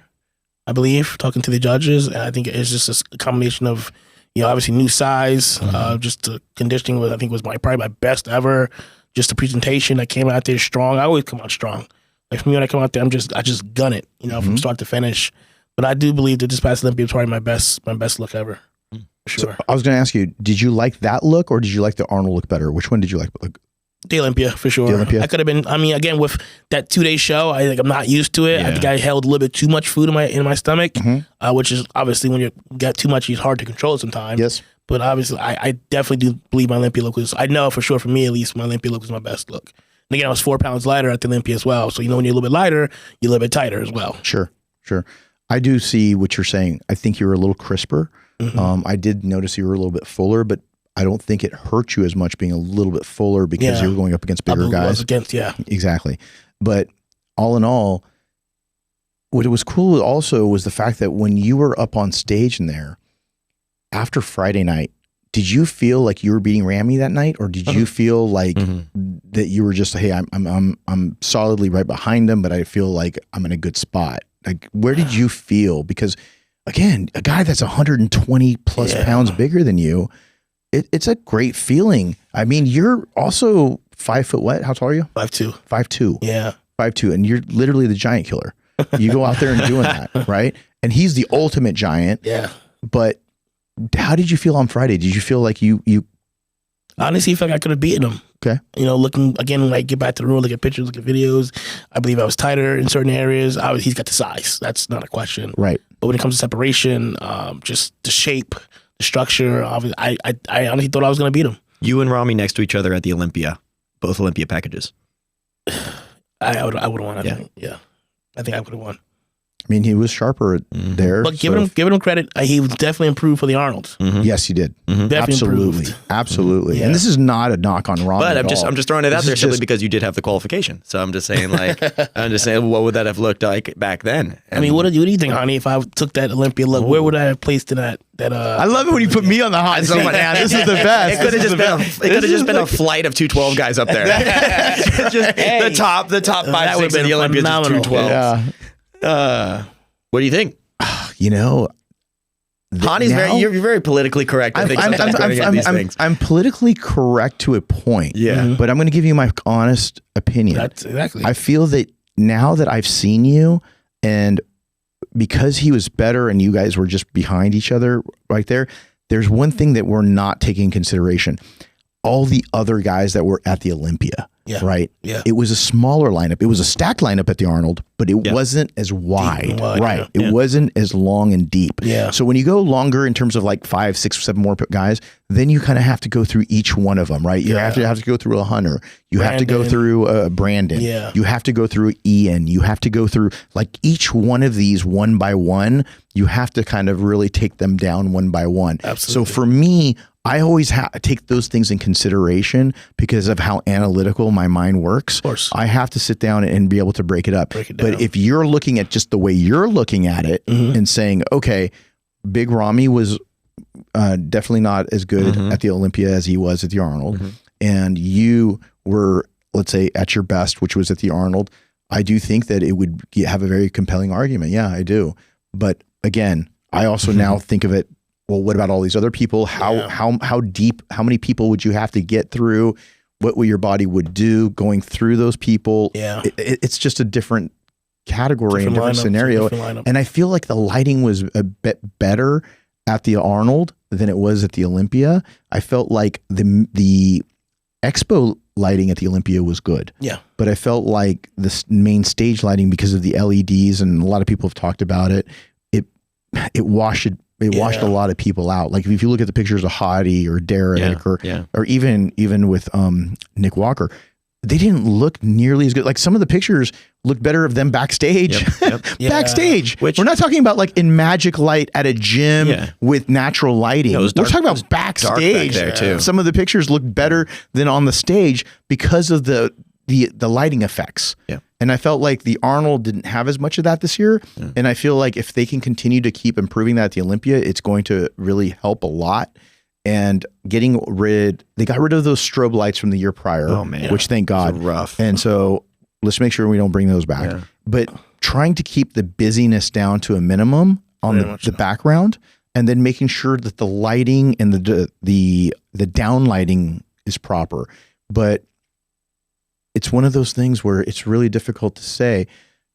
Speaker 2: I believe, talking to the judges. And I think it's just a combination of, obviously new size, just the conditioning was probably my best ever. Just the presentation, I came out there strong. I always come out strong. Like for me, when I come out there, I just gun it, from start to finish. But I do believe that this past Olympia was probably my best look ever. For sure.
Speaker 1: So I was going to ask you, did you like that look or did you like the Arnold look better? Which one did you like?
Speaker 2: The Olympia, for sure.
Speaker 1: The Olympia?
Speaker 2: I could have been, again, with that 2-day show, I'm not used to it. I think I held a little bit too much food in my stomach, which is obviously when you got too much, it's hard to control sometimes.
Speaker 1: Yes.
Speaker 2: But obviously, I definitely do believe my Olympia look was, I know for sure, for me at least, my Olympia look was my best look. And again, I was 4 pounds lighter at the Olympia as well. So, when you're a little bit lighter, you're a little bit tighter as well.
Speaker 1: Sure. I do see what you're saying. I think you were a little crisper. I did notice you were a little bit fuller, but I don't think it hurt you as much being a little bit fuller because you were going up against bigger guys. Exactly. But all in all, what was cool also was the fact that when you were up on stage in there after Friday night, did you feel like you were beating Ramy that night, or did you feel like that you were just, hey, I'm solidly right behind him, but I feel like I'm in a good spot? Like, where did you feel? Because again, a guy that's 120 plus pounds bigger than you, it's a great feeling. I mean, you're also 5 foot what? How tall are you?
Speaker 2: 5'2".
Speaker 1: 5'2".
Speaker 2: Yeah.
Speaker 1: 5'2", and you're literally the giant killer. You go out there and doing that, right? And he's the ultimate giant.
Speaker 2: Yeah.
Speaker 1: But how did you feel on Friday? Did you feel like you
Speaker 2: honestly felt like I could have beaten him?
Speaker 1: Okay.
Speaker 2: Looking again, like get back to the room, look at pictures, look at videos. I believe I was tighter in certain areas. He's got the size. That's not a question.
Speaker 1: Right.
Speaker 2: But when it comes to separation, just the shape, the structure, I honestly thought I was going to beat him.
Speaker 3: You and Ramy next to each other at the Olympia, both Olympia packages.
Speaker 2: I would have won. I think. Yeah. I think I would have won.
Speaker 1: I mean, he was sharper there.
Speaker 2: But giving him credit, he was definitely improved for the Arnold.
Speaker 1: Yes, he did.
Speaker 2: Definitely
Speaker 1: Absolutely. And this is not a knock on Ramy.
Speaker 3: But I'm just throwing it out there simply because you did have the qualification. So I'm just saying, what would that have looked like back then?
Speaker 2: I mean, what do you think, Hany? If I took that Olympia look, where would I have placed it at?
Speaker 1: I love it when you put me on the hot seat. Man, this is the best.
Speaker 3: It could have just been a flight of 212 guys up there. The top 5, 6 of the Olympia, 212.
Speaker 1: Yeah.
Speaker 3: What do you think? Hany's you're very politically correct. I think
Speaker 1: I'm politically correct to a point.
Speaker 3: Yeah.
Speaker 1: But I'm going to give you my honest opinion.
Speaker 2: That's exactly.
Speaker 1: I feel that now that I've seen you, and because he was better and you guys were just behind each other right there, there's one thing that we're not taking in consideration. All the other guys that were at the Olympia, right?
Speaker 2: Yeah.
Speaker 1: It was a smaller lineup. It was a stacked lineup at the Arnold, but it wasn't as wide, right? It wasn't as long and deep.
Speaker 2: Yeah.
Speaker 1: So when you go longer in terms of like 5, 6, 7 more guys, then you kind of have to go through each one of them, right? You have to go through a Hunter. You have to go through Brandon.
Speaker 2: Yeah.
Speaker 1: You have to go through Ian. You have to go through like each one of these one by one. You have to kind of really take them down one by one.
Speaker 2: Absolutely.
Speaker 1: So for me, I always take those things in consideration because of how analytical my mind works.
Speaker 2: Of course.
Speaker 1: I have to sit down and be able to break it up. But if you're looking at just the way you're looking at it and saying, okay, Big Ramy was definitely not as good at the Olympia as he was at the Arnold. And you were, let's say, at your best, which was at the Arnold. I do think that it would have a very compelling argument. Yeah, I do. But again, I also now think of it, well, what about all these other people? How deep, how many people would you have to get through? What your body would do going through those people?
Speaker 2: Yeah.
Speaker 1: It's just a different category and different scenario. And I feel like the lighting was a bit better at the Arnold than it was at the Olympia. I felt like the expo lighting at the Olympia was good. Yeah. But I felt like the main stage lighting, because of the LEDs, and a lot of people have talked about it, it washed a lot of people out. Like if you look at the pictures of Hany or Derek or even with Nick Walker, they didn't look nearly as good. Like some of the pictures looked better of them backstage. Backstage. Which, we're not talking about like in magic light at a gym with natural lighting. We're talking about backstage.
Speaker 3: Back there too.
Speaker 1: Some of the pictures look better than on the stage because of the lighting effects. Yeah. And I felt like the Arnold didn't have as much of that this year. Yeah. And I feel like if they can continue to keep improving that at the Olympia, it's going to really help a lot. And they got rid of those strobe lights from the year prior, which thank God.
Speaker 3: Rough.
Speaker 1: And so let's make sure we don't bring those back. Yeah. But trying to keep the busyness down to a minimum on the background, and then making sure that the lighting and the down lighting is proper. But it's one of those things where it's really difficult to say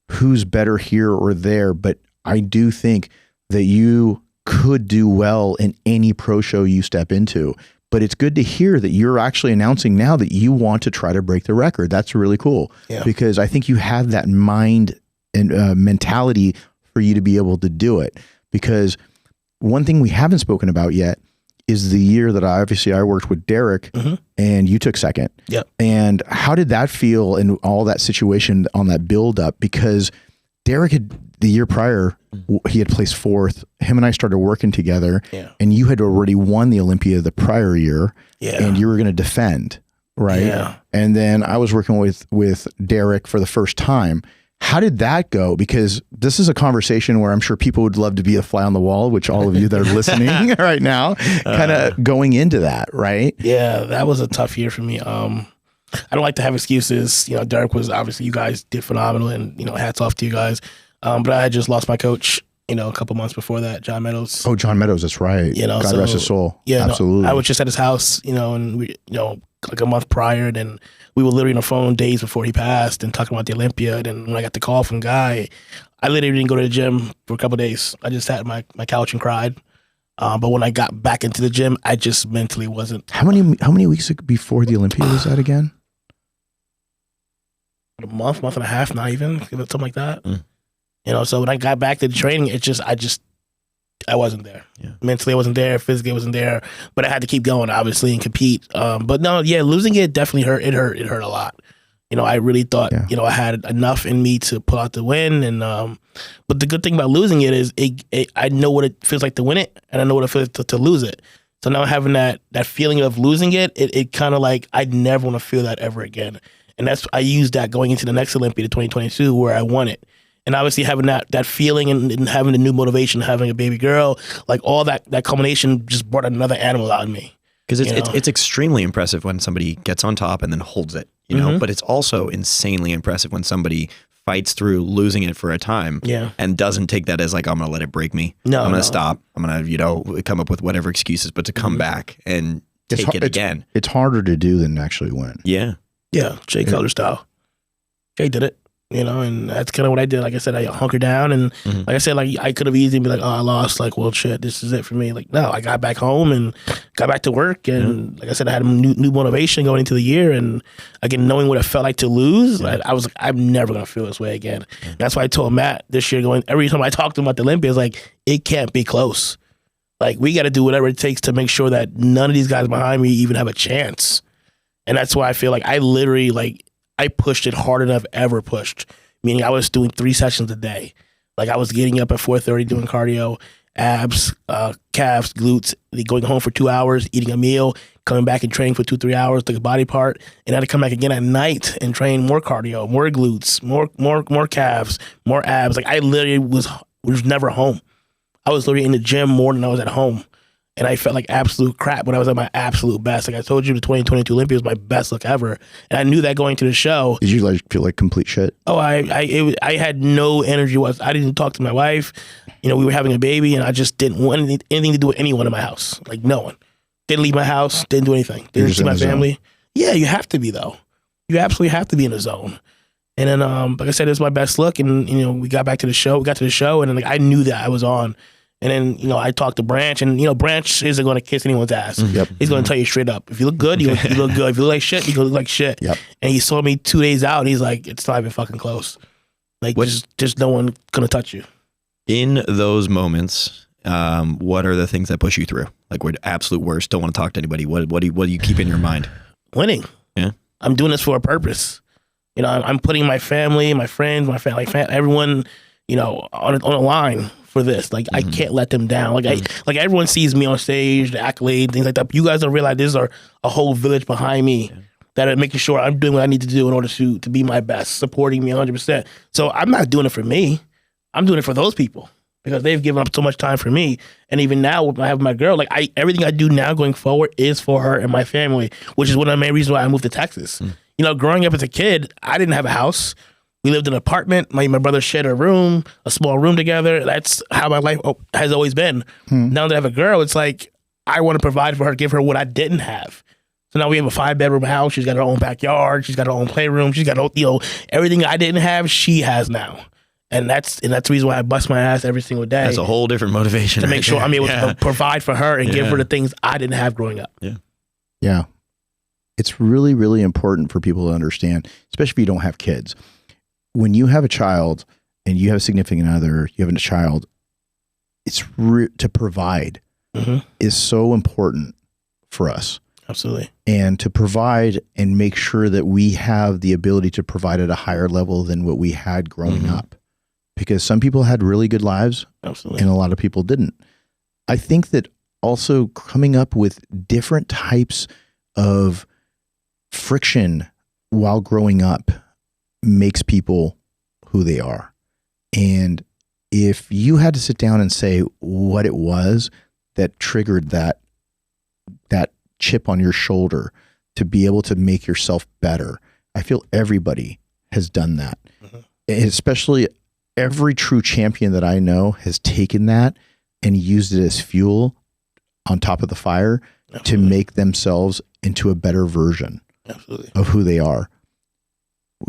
Speaker 1: who's better here or there. But I do think that you could do well in any pro show you step into. But it's good to hear that you're actually announcing now that you want to try to break the record. That's really cool. Yeah. Because I think you have that mind and mentality for you to be able to do it. Because one thing we haven't spoken about yet is the year that I worked with Derek and you took second. Yep. And how did that feel in all that situation on that build up? Because Derek had the year prior, he had placed fourth. Him and I started working together and you had already won the Olympia the prior year and you were going to defend. Right. Yeah. And then I was working with Derek for the first time. How did that go? Because this is a conversation where I'm sure people would love to be a fly on the wall, which all of you that are listening right now, kind of going into that, right?
Speaker 2: Yeah, that was a tough year for me. I don't like to have excuses. You know, Derek was obviously, you guys did phenomenal, and you know, hats off to you guys. But I had just lost my coach, you know, a couple months before that, John Meadows.
Speaker 1: Oh, John Meadows, that's right.
Speaker 2: You know,
Speaker 1: God rest his soul. Yeah, absolutely.
Speaker 2: No, I was just at his house, you know, and we, you know, like a month prior, and we were literally on the phone days before he passed and talking about the Olympia. And when I got the call from Guy, I literally didn't go to the gym for a couple of days. I just sat on my couch and cried. But when I got back into the gym, I just mentally wasn't.
Speaker 1: How many weeks before the Olympia was that again?
Speaker 2: A month and a half, not even, something like that. You know, so when I got back to the training, I wasn't there. Yeah. Mentally, I wasn't there. Physically, I wasn't there. But I had to keep going, obviously, and compete. But no, losing it definitely hurt. It hurt a lot. You know, I really thought, you know, I had enough in me to pull out the win. And but the good thing about losing it is I know what it feels like to win it, and I know what it feels to lose it. So now having that feeling of losing it kind of like I never want to feel that ever again. And I used that going into the next Olympia, the 2022, where I won it. And obviously having that feeling and having the new motivation, having a baby girl, like all that combination just brought another animal out in me.
Speaker 3: Because it's extremely impressive when somebody gets on top and then holds it, you know, but it's also insanely impressive when somebody fights through losing it for a time and doesn't take that as like, I'm going to let it break me. I'm going to stop. I'm going to, come up with whatever excuses, but to come back and take it again.
Speaker 1: It's harder to do than actually win.
Speaker 3: Yeah.
Speaker 2: Yeah. Jay Cutler style. Jay did it. And that's kind of what I did. Like I said, I hunkered down, and like I said, like I could have easily been like, oh, I lost. Like, well, shit, this is it for me. Like, no, I got back home and got back to work, and like I said, I had new motivation going into the year, and again, knowing what it felt like to lose, I was like, I'm never gonna feel this way again. And that's why I told Matt this year, every time I talked to him about the Olympia, it's like, it can't be close. Like, we got to do whatever it takes to make sure that none of these guys behind me even have a chance. And that's why I feel like I literally I pushed it harder than I've ever pushed. Meaning I was doing 3 sessions a day. Like, I was getting up at 4:30 doing cardio, abs, calves, glutes, going home for 2 hours, eating a meal, coming back and training for 2-3 hours, like a body part, and I had to come back again at night and train more cardio, more glutes, more calves, more abs. Like, I literally was never home. I was literally in the gym more than I was at home. And I felt like absolute crap when I was at my absolute best. Like I told you, the 2022 Olympia was my best look ever. And I knew that going to the show.
Speaker 1: Did you feel like complete shit?
Speaker 2: Oh, I had no energy. I didn't talk to my wife. We were having a baby, and I just didn't want anything to do with anyone in my house. Like, no one. Didn't leave my house. Didn't do anything. Didn't see my family. Yeah, you have to be, though. You absolutely have to be in the zone. And then, like I said, it was my best look. And, we got back to the show. We got to the show, and then, I knew that I was on. And then, I talked to Branch, and, Branch isn't going to kiss anyone's ass.
Speaker 1: Yep.
Speaker 2: He's going to tell you straight up. If you look good, you look good. If you look like shit, you look like shit.
Speaker 1: Yep.
Speaker 2: And he saw me 2 days out, and he's like, it's not even fucking close. Like, just no one going to touch you.
Speaker 3: In those moments, what are the things that push you through? Like, we're the absolute worst, don't want to talk to anybody. What do you keep in your mind?
Speaker 2: Winning.
Speaker 3: Yeah.
Speaker 2: I'm doing this for a purpose. I'm putting my family, my friends, my family, everyone, on a line for this. Like, I can't let them down. Like, everyone sees me on stage, the accolades, things like that. But you guys don't realize there's a whole village behind me that are making sure I'm doing what I need to do in order to be my best, supporting me 100%. So I'm not doing it for me. I'm doing it for those people because they've given up so much time for me. And even now, when I have my girl, everything I do now going forward is for her and my family, which is one of the main reasons why I moved to Texas. Growing up as a kid, I didn't have a house. We lived in an apartment. My brother shared a small room together. That's how my life has always been. Now that I have a girl, it's like I want to provide for her, give her what I didn't have. So now we have a 5-bedroom house. She's got her own backyard. She's got her own playroom. She's got everything I didn't have, she has now. And that's the reason why I bust my ass every single day.
Speaker 3: That's a whole different motivation
Speaker 2: to make sure I'm able to provide for her and give her the things I didn't have growing up.
Speaker 1: Yeah. It's really, really important for people to understand, especially if you don't have kids. When you have a child and you have a significant other, you have a child, it's to provide is so important for us.
Speaker 2: Absolutely.
Speaker 1: And to provide and make sure that we have the ability to provide at a higher level than what we had growing up. Because some people had really good lives.
Speaker 2: Absolutely.
Speaker 1: And a lot of people didn't. I think that also coming up with different types of friction while growing up makes people who they are. And if you had to sit down and say what it was that triggered that chip on your shoulder to be able to make yourself better, I feel everybody has done that. And especially every true champion that I know has taken that and used it as fuel on top of the fire to make themselves into a better version of who they are.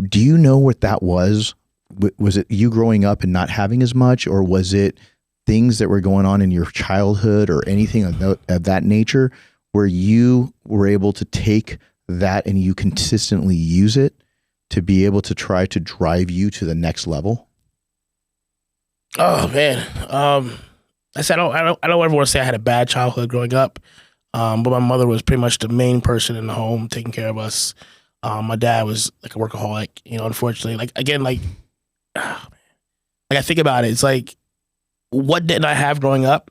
Speaker 1: Do you know what that was? Was it you growing up and not having as much, or was it things that were going on in your childhood or anything of that nature where you were able to take that and you consistently use it to be able to try to drive you to the next level?
Speaker 2: Oh man. I said, I don't ever want to say I had a bad childhood growing up. But my mother was pretty much the main person in the home taking care of us. My dad was like a workaholic, unfortunately. I think about it. It's like, what didn't I have growing up?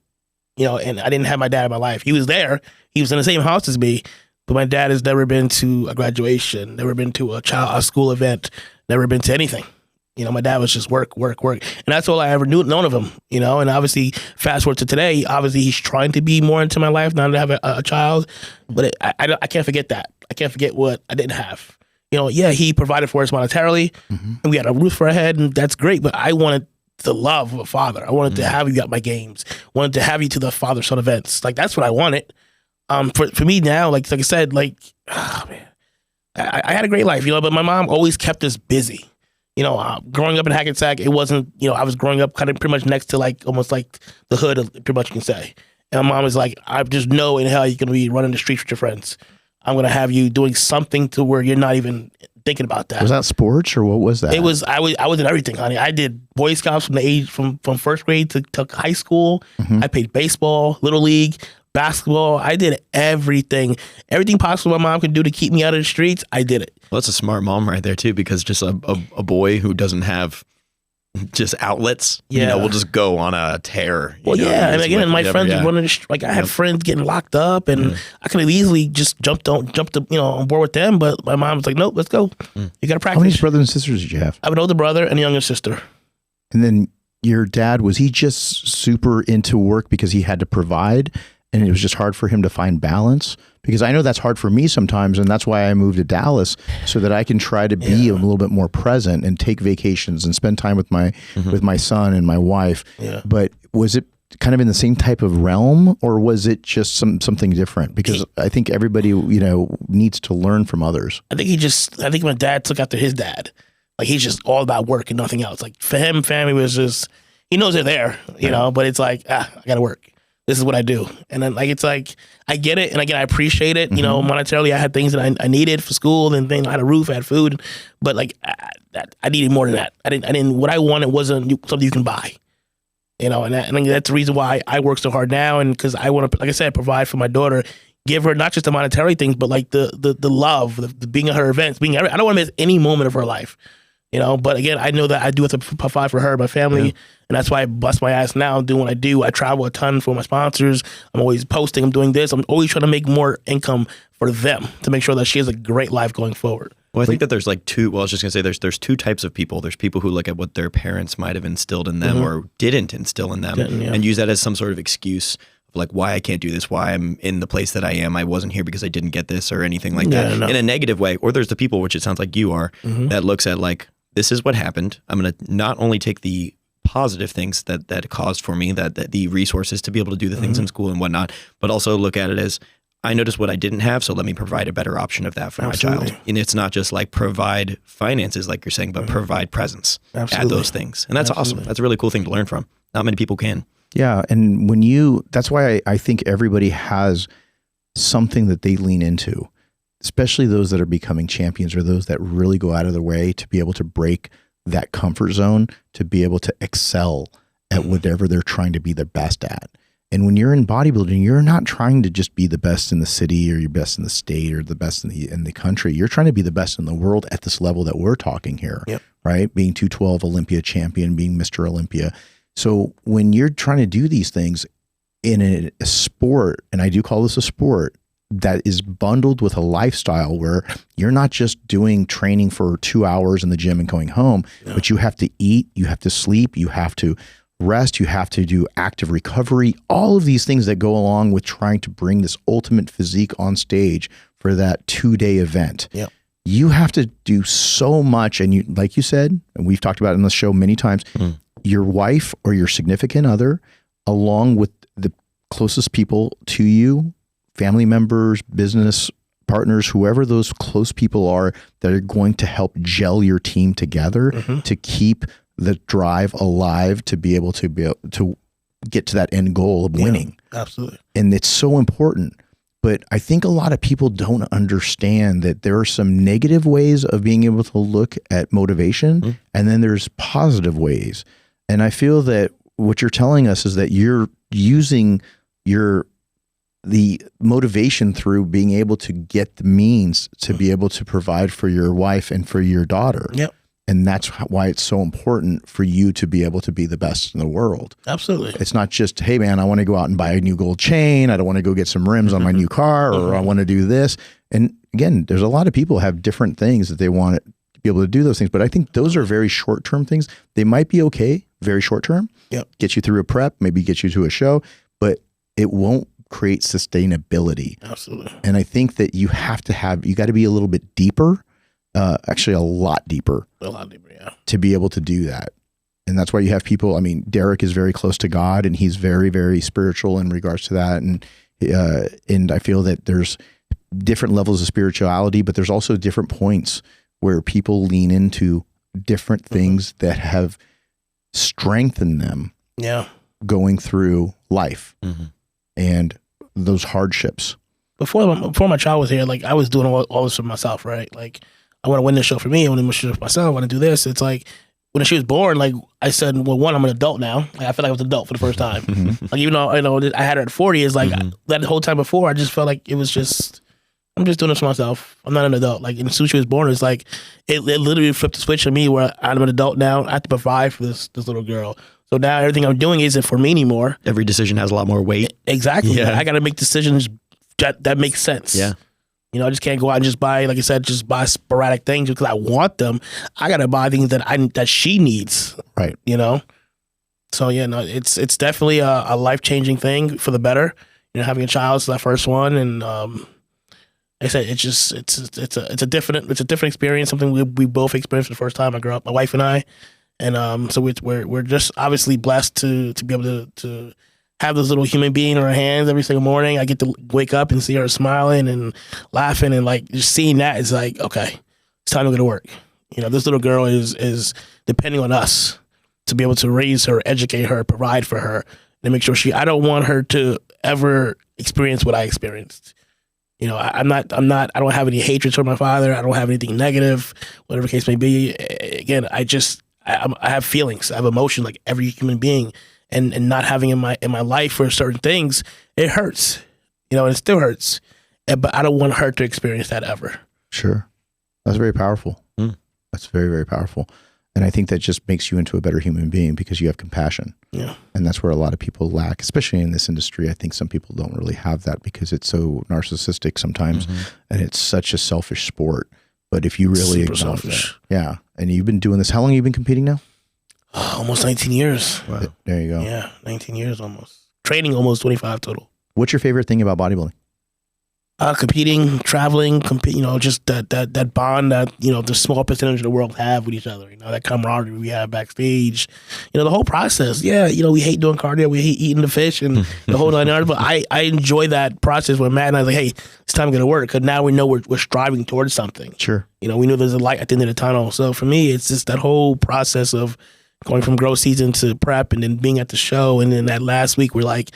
Speaker 2: And I didn't have my dad in my life. He was there. He was in the same house as me, but my dad has never been to a graduation, never been to a school event, never been to anything. My dad was just work. And that's all I ever known of him, and obviously fast forward to today, obviously he's trying to be more into my life now that I have a child, but I can't forget that. I can't forget what I didn't have. Yeah, he provided for us monetarily, and we had a roof for our head, and that's great. But I wanted the love of a father. I wanted to have you at my games. Wanted to have you to the father-son events. Like, that's what I wanted. For me now, like I said, oh, man, I had a great life, but my mom always kept us busy. Growing up in Hackensack, it wasn't, I was growing up kind of pretty much next to almost like the hood, pretty much you can say. And my mom was like, I just know in hell you're going to be running the streets with your friends. I'm going to have you doing something to where you're not even thinking about that.
Speaker 1: Was that sports or what was that?
Speaker 2: It was, I was in everything, honey. I did Boy Scouts from the age, from first grade to high school. I played baseball, Little League, basketball. I did everything possible my mom could do to keep me out of the streets. I did it.
Speaker 3: Well, that's a smart mom right there too, because just a boy who doesn't have just outlets, will just go on a tear.
Speaker 2: Well, and again, my friends wanted to, I had friends getting locked up, and I could have easily just jumped on board with them, but my mom was like, "Nope, let's go. You got to practice."
Speaker 1: How many brothers and sisters did you have?
Speaker 2: I have an older brother and a younger sister.
Speaker 1: And then your dad, was he just super into work because he had to provide? And it was just hard for him to find balance? Because I know that's hard for me sometimes, and that's why I moved to Dallas, so that I can try to be a little bit more present and take vacations and spend time with my son and my wife. Yeah. But was it kind of in the same type of realm, or was it just something different? Because I think everybody needs to learn from others. I
Speaker 2: think my dad took after his dad. Like, he's just all about work and nothing else. Like, for him, family was just, he knows they're there, but it's like, I got to work. This is what I do. And then it's like, I get it. And again, I appreciate it. Monetarily, I had things that I needed for school, and things. I had a roof, I had food, but I needed more than that. I didn't, what I wanted wasn't something you can buy, and that's the reason why I work so hard now. And cause I want to, like I said, provide for my daughter, give her not just the monetary things, but like the love, the being at her events, I don't want to miss any moment of her life. But again, I know that I do have to provide for her, my family, and that's why I bust my ass now doing what I do. I travel a ton for my sponsors. I'm always posting. I'm doing this. I'm always trying to make more income for them to make sure that she has a great life going forward.
Speaker 3: Well, I think that there's two. Well, I was just gonna say there's two types of people. There's people who look at what their parents might have instilled in them or didn't instill in them, and use that as some sort of excuse. Like, why I can't do this, why I'm in the place that I am. I wasn't here because I didn't get this or anything like that in a negative way. Or there's the people, which it sounds like you are, that looks at like, this is what happened. I'm going to not only take the positive things that it caused for me, that the resources to be able to do the things in school and whatnot, but also look at it as, I noticed what I didn't have, so let me provide a better option of that for my child. And it's not just like provide finances, like you're saying, but provide presence at those things. And that's awesome. That's a really cool thing to learn from. Not many people can.
Speaker 1: Yeah. And that's why I think everybody has something that they lean into, especially those that are becoming champions, or those that really go out of their way to be able to break that comfort zone, to be able to excel at whatever they're trying to be the best at. And when you're in bodybuilding, you're not trying to just be the best in the city or your best in the state or the best in the country. You're trying to be the best in the world at this level that we're talking here, right? Being 212 Olympia champion, being Mr. Olympia. So when you're trying to do these things in a sport, and I do call this a sport, that is bundled with a lifestyle where you're not just doing training for 2 hours in the gym and going home, but you have to eat, you have to sleep, you have to rest, you have to do active recovery, all of these things that go along with trying to bring this ultimate physique on stage for that 2-day event. Yep. You have to do so much. And you, like you said, and we've talked about it in the show many times, your wife or your significant other, along with the closest people to you, family members, business partners, whoever those close people are that are going to help gel your team together to keep the drive alive, to be able to get to that end goal of winning.
Speaker 2: Absolutely.
Speaker 1: And it's so important. But I think a lot of people don't understand that there are some negative ways of being able to look at motivation, and then there's positive ways. And I feel that what you're telling us is that you're using the motivation through being able to get the means to be able to provide for your wife and for your daughter. Yep. And that's why it's so important for you to be able to be the best in the world.
Speaker 2: Absolutely.
Speaker 1: It's not just, hey man, I want to go out and buy a new gold chain. I don't want to go get some rims on my new car, or I want to do this. And again, there's a lot of people have different things that they want to be able to do those things. But I think those are very short-term things. They might be okay, very short-term. Yep. Get you through a prep, maybe get you to a show, but it won't create sustainability.
Speaker 2: Absolutely.
Speaker 1: And I think that you got to be a little bit deeper actually a lot deeper.
Speaker 2: A lot deeper, yeah.
Speaker 1: To be able to do that. And that's why you have people, I mean, Derek is very close to God and he's very, very spiritual in regards to that. And I feel that there's different levels of spirituality, but there's also different points where people lean into different things that have strengthened them.
Speaker 2: Yeah.
Speaker 1: Going through life and those hardships.
Speaker 2: Before my child was here, like I was doing all this for myself, right? Like I want to win this show for me. I want to win this show for myself. I want to do this. It's like when she was born, like I said, well, one, I'm an adult now. Like, I feel like I was an adult for the first time. Like even though I had her at 40, it's like that whole time before, I just felt like it was just, I'm just doing this for myself. I'm not an adult. Like as soon as she was born, it's like it literally flipped the switch on me where I'm an adult now. I have to provide for this little girl. So now everything I'm doing isn't for me anymore.
Speaker 3: Every decision has a lot more weight.
Speaker 2: Exactly. Yeah. I got to make decisions that make sense.
Speaker 3: Yeah.
Speaker 2: You know, I just can't go out and just buy, like I said, just buy sporadic things because I want them. I got to buy things that she needs.
Speaker 1: Right.
Speaker 2: You know? So yeah, no, it's definitely a life-changing thing for the better. You know, having a child is that first one. And like I said, it's a different experience, something we both experienced for the first time. I grew up, my wife and I. And so we're just obviously blessed to be able to have this little human being in our hands every single morning. I get to wake up and see her smiling and laughing, and like just seeing that is like, okay, it's time to go to work. You know, this little girl is depending on us to be able to raise her, educate her, provide for her, and make sure I don't want her to ever experience what I experienced. You know, I don't have any hatred toward my father. I don't have anything negative, whatever the case may be. Again, I have feelings. I have emotion like every human being. And not having in my life for certain things, it hurts. You know, and it still hurts. But I don't want her to experience that ever.
Speaker 1: Sure. That's very powerful. That's very, very powerful. And I think that just makes you into a better human being because you have compassion.
Speaker 2: Yeah.
Speaker 1: And that's where a lot of people lack, especially in this industry. I think some people don't really have that because it's so narcissistic sometimes and it's such a selfish sport. But if you really acknowledge that, yeah. And you've been doing this, how long have you been competing now?
Speaker 2: Almost 19 years.
Speaker 1: Wow. There you go.
Speaker 2: Yeah, 19 years almost. Training almost 25 total.
Speaker 1: What's your favorite thing about bodybuilding?
Speaker 2: Competing, traveling, you know, just that bond that, you know, the small percentage of the world have with each other. You know, that camaraderie we have backstage. You know, the whole process. Yeah, you know, we hate doing cardio. We hate eating the fish and the whole 9 yards. But I enjoy that process where Matt and I was like, hey, it's time to go to work. Because now we know we're striving towards something. Sure. You know, we know there's a light at the end of the tunnel. So for me, it's just that whole process of going from growth season to prep and then being at the show. And then that last week, we're like,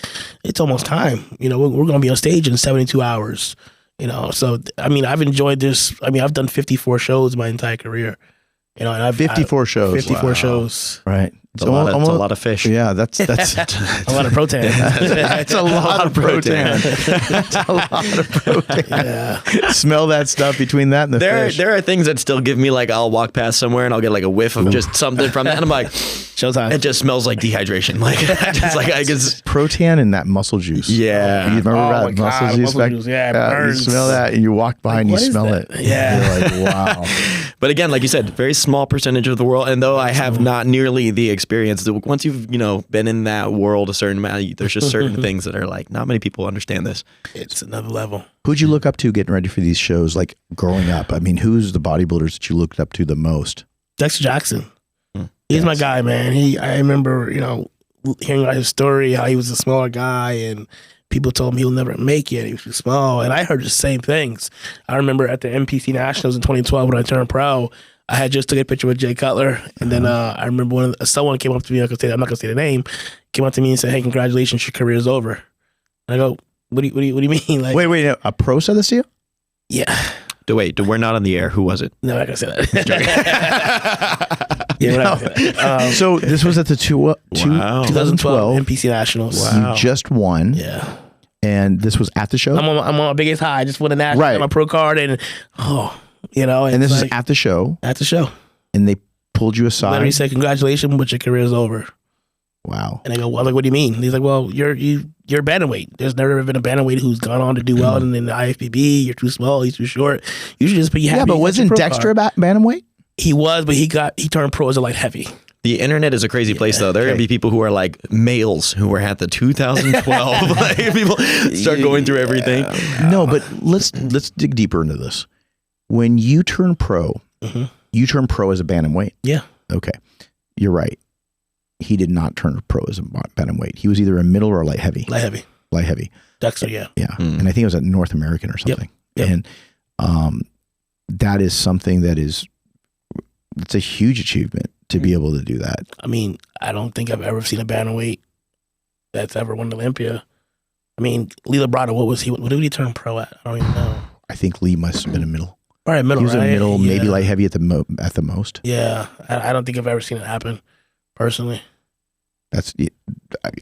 Speaker 2: it's almost time. You know, we're going to be on stage in 72 hours. You know, so, I mean, I've enjoyed this. I mean, I've done 54 shows my entire career. You know, and I've
Speaker 1: 54 shows.
Speaker 2: 54 shows.
Speaker 1: Right.
Speaker 3: It's a lot of fish.
Speaker 1: Yeah, that's
Speaker 2: a lot of protein.
Speaker 1: That's a lot of protein. That's a lot of protein.
Speaker 2: Yeah.
Speaker 1: Smell that stuff between that and the fish.
Speaker 3: There are things that still give me like, I'll walk past somewhere and I'll get like a whiff of just something from that. And I'm like,
Speaker 2: showtime.
Speaker 3: It just smells like dehydration. Like, just like I guess
Speaker 1: protein and that muscle juice.
Speaker 3: Yeah.
Speaker 1: You remember that muscle juice?
Speaker 2: Yeah, it burns.
Speaker 1: You smell that and you walk by and you smell it.
Speaker 2: Yeah.
Speaker 1: You're like, wow.
Speaker 3: But again, like you said, very small percentage of the world. And though I have not nearly the experience, once you've, you know, been in that world a certain amount, there's just certain things that are like, not many people understand this.
Speaker 2: It's another level.
Speaker 1: Who'd you look up to getting ready for these shows? Like growing up, I mean, who's the bodybuilders that you looked up to the most?
Speaker 2: Dexter Jackson. He's my guy, man. I remember, you know, hearing about his story, how he was a smaller guy and people told him he'll never make it. He was too small. And I heard the same things. I remember at the NPC Nationals in 2012 when I turned pro, I had just took a picture with Jay Cutler. And then I remember someone came up to me, I'm not going to say the name, came up to me and said, hey, congratulations, your career is over. And I go, what do you mean? Like,
Speaker 1: wait, a pro said this to you?
Speaker 2: Yeah.
Speaker 3: Wait, we're not on the air. Who was it?
Speaker 2: No, I'm not going to say that. Yeah,
Speaker 1: so this was at the 2012
Speaker 2: NPC Nationals.
Speaker 1: Wow. You just won.
Speaker 2: Yeah.
Speaker 1: And this was at the show?
Speaker 2: I'm on my biggest high. I just won a national, right. My pro card, and you know.
Speaker 1: And this is at the show?
Speaker 2: At the show.
Speaker 1: And they pulled you aside?
Speaker 2: Literally said, congratulations, but your career is over.
Speaker 1: Wow.
Speaker 2: And I go, well, like, what do you mean? And he's like, well, you're bantamweight. There's never been a bantamweight who's gone on to do well in the IFBB. You're too small. He's too short. You should just be happy.
Speaker 1: Yeah, but wasn't Dexter bantamweight?
Speaker 2: He was, but he turned pro as a light heavy.
Speaker 3: The internet is a crazy place, though. There are going to be people who are like males who were at the 2012. Like, people start going through everything.
Speaker 1: No, but let's dig deeper into this. When you turn pro, You turned pro as a bantamweight.
Speaker 2: Yeah.
Speaker 1: Okay. You're right. He did not turn pro as a bantamweight. He was either a middle or a light heavy. Light heavy.
Speaker 2: Dexter, yeah.
Speaker 1: Yeah. And I think it was at North American or something.
Speaker 2: Yep.
Speaker 1: And that is something it's a huge achievement to be able to do that.
Speaker 2: I mean, I don't think I've ever seen a bantamweight that's ever won Olympia. I mean, Lee Labrada, what did he turn pro at? I don't even know.
Speaker 1: I think Lee must have been a middle.
Speaker 2: All right, middle,
Speaker 1: He was
Speaker 2: right?
Speaker 1: a middle, maybe light heavy at the most.
Speaker 2: Yeah. I don't think I've ever seen it happen, personally.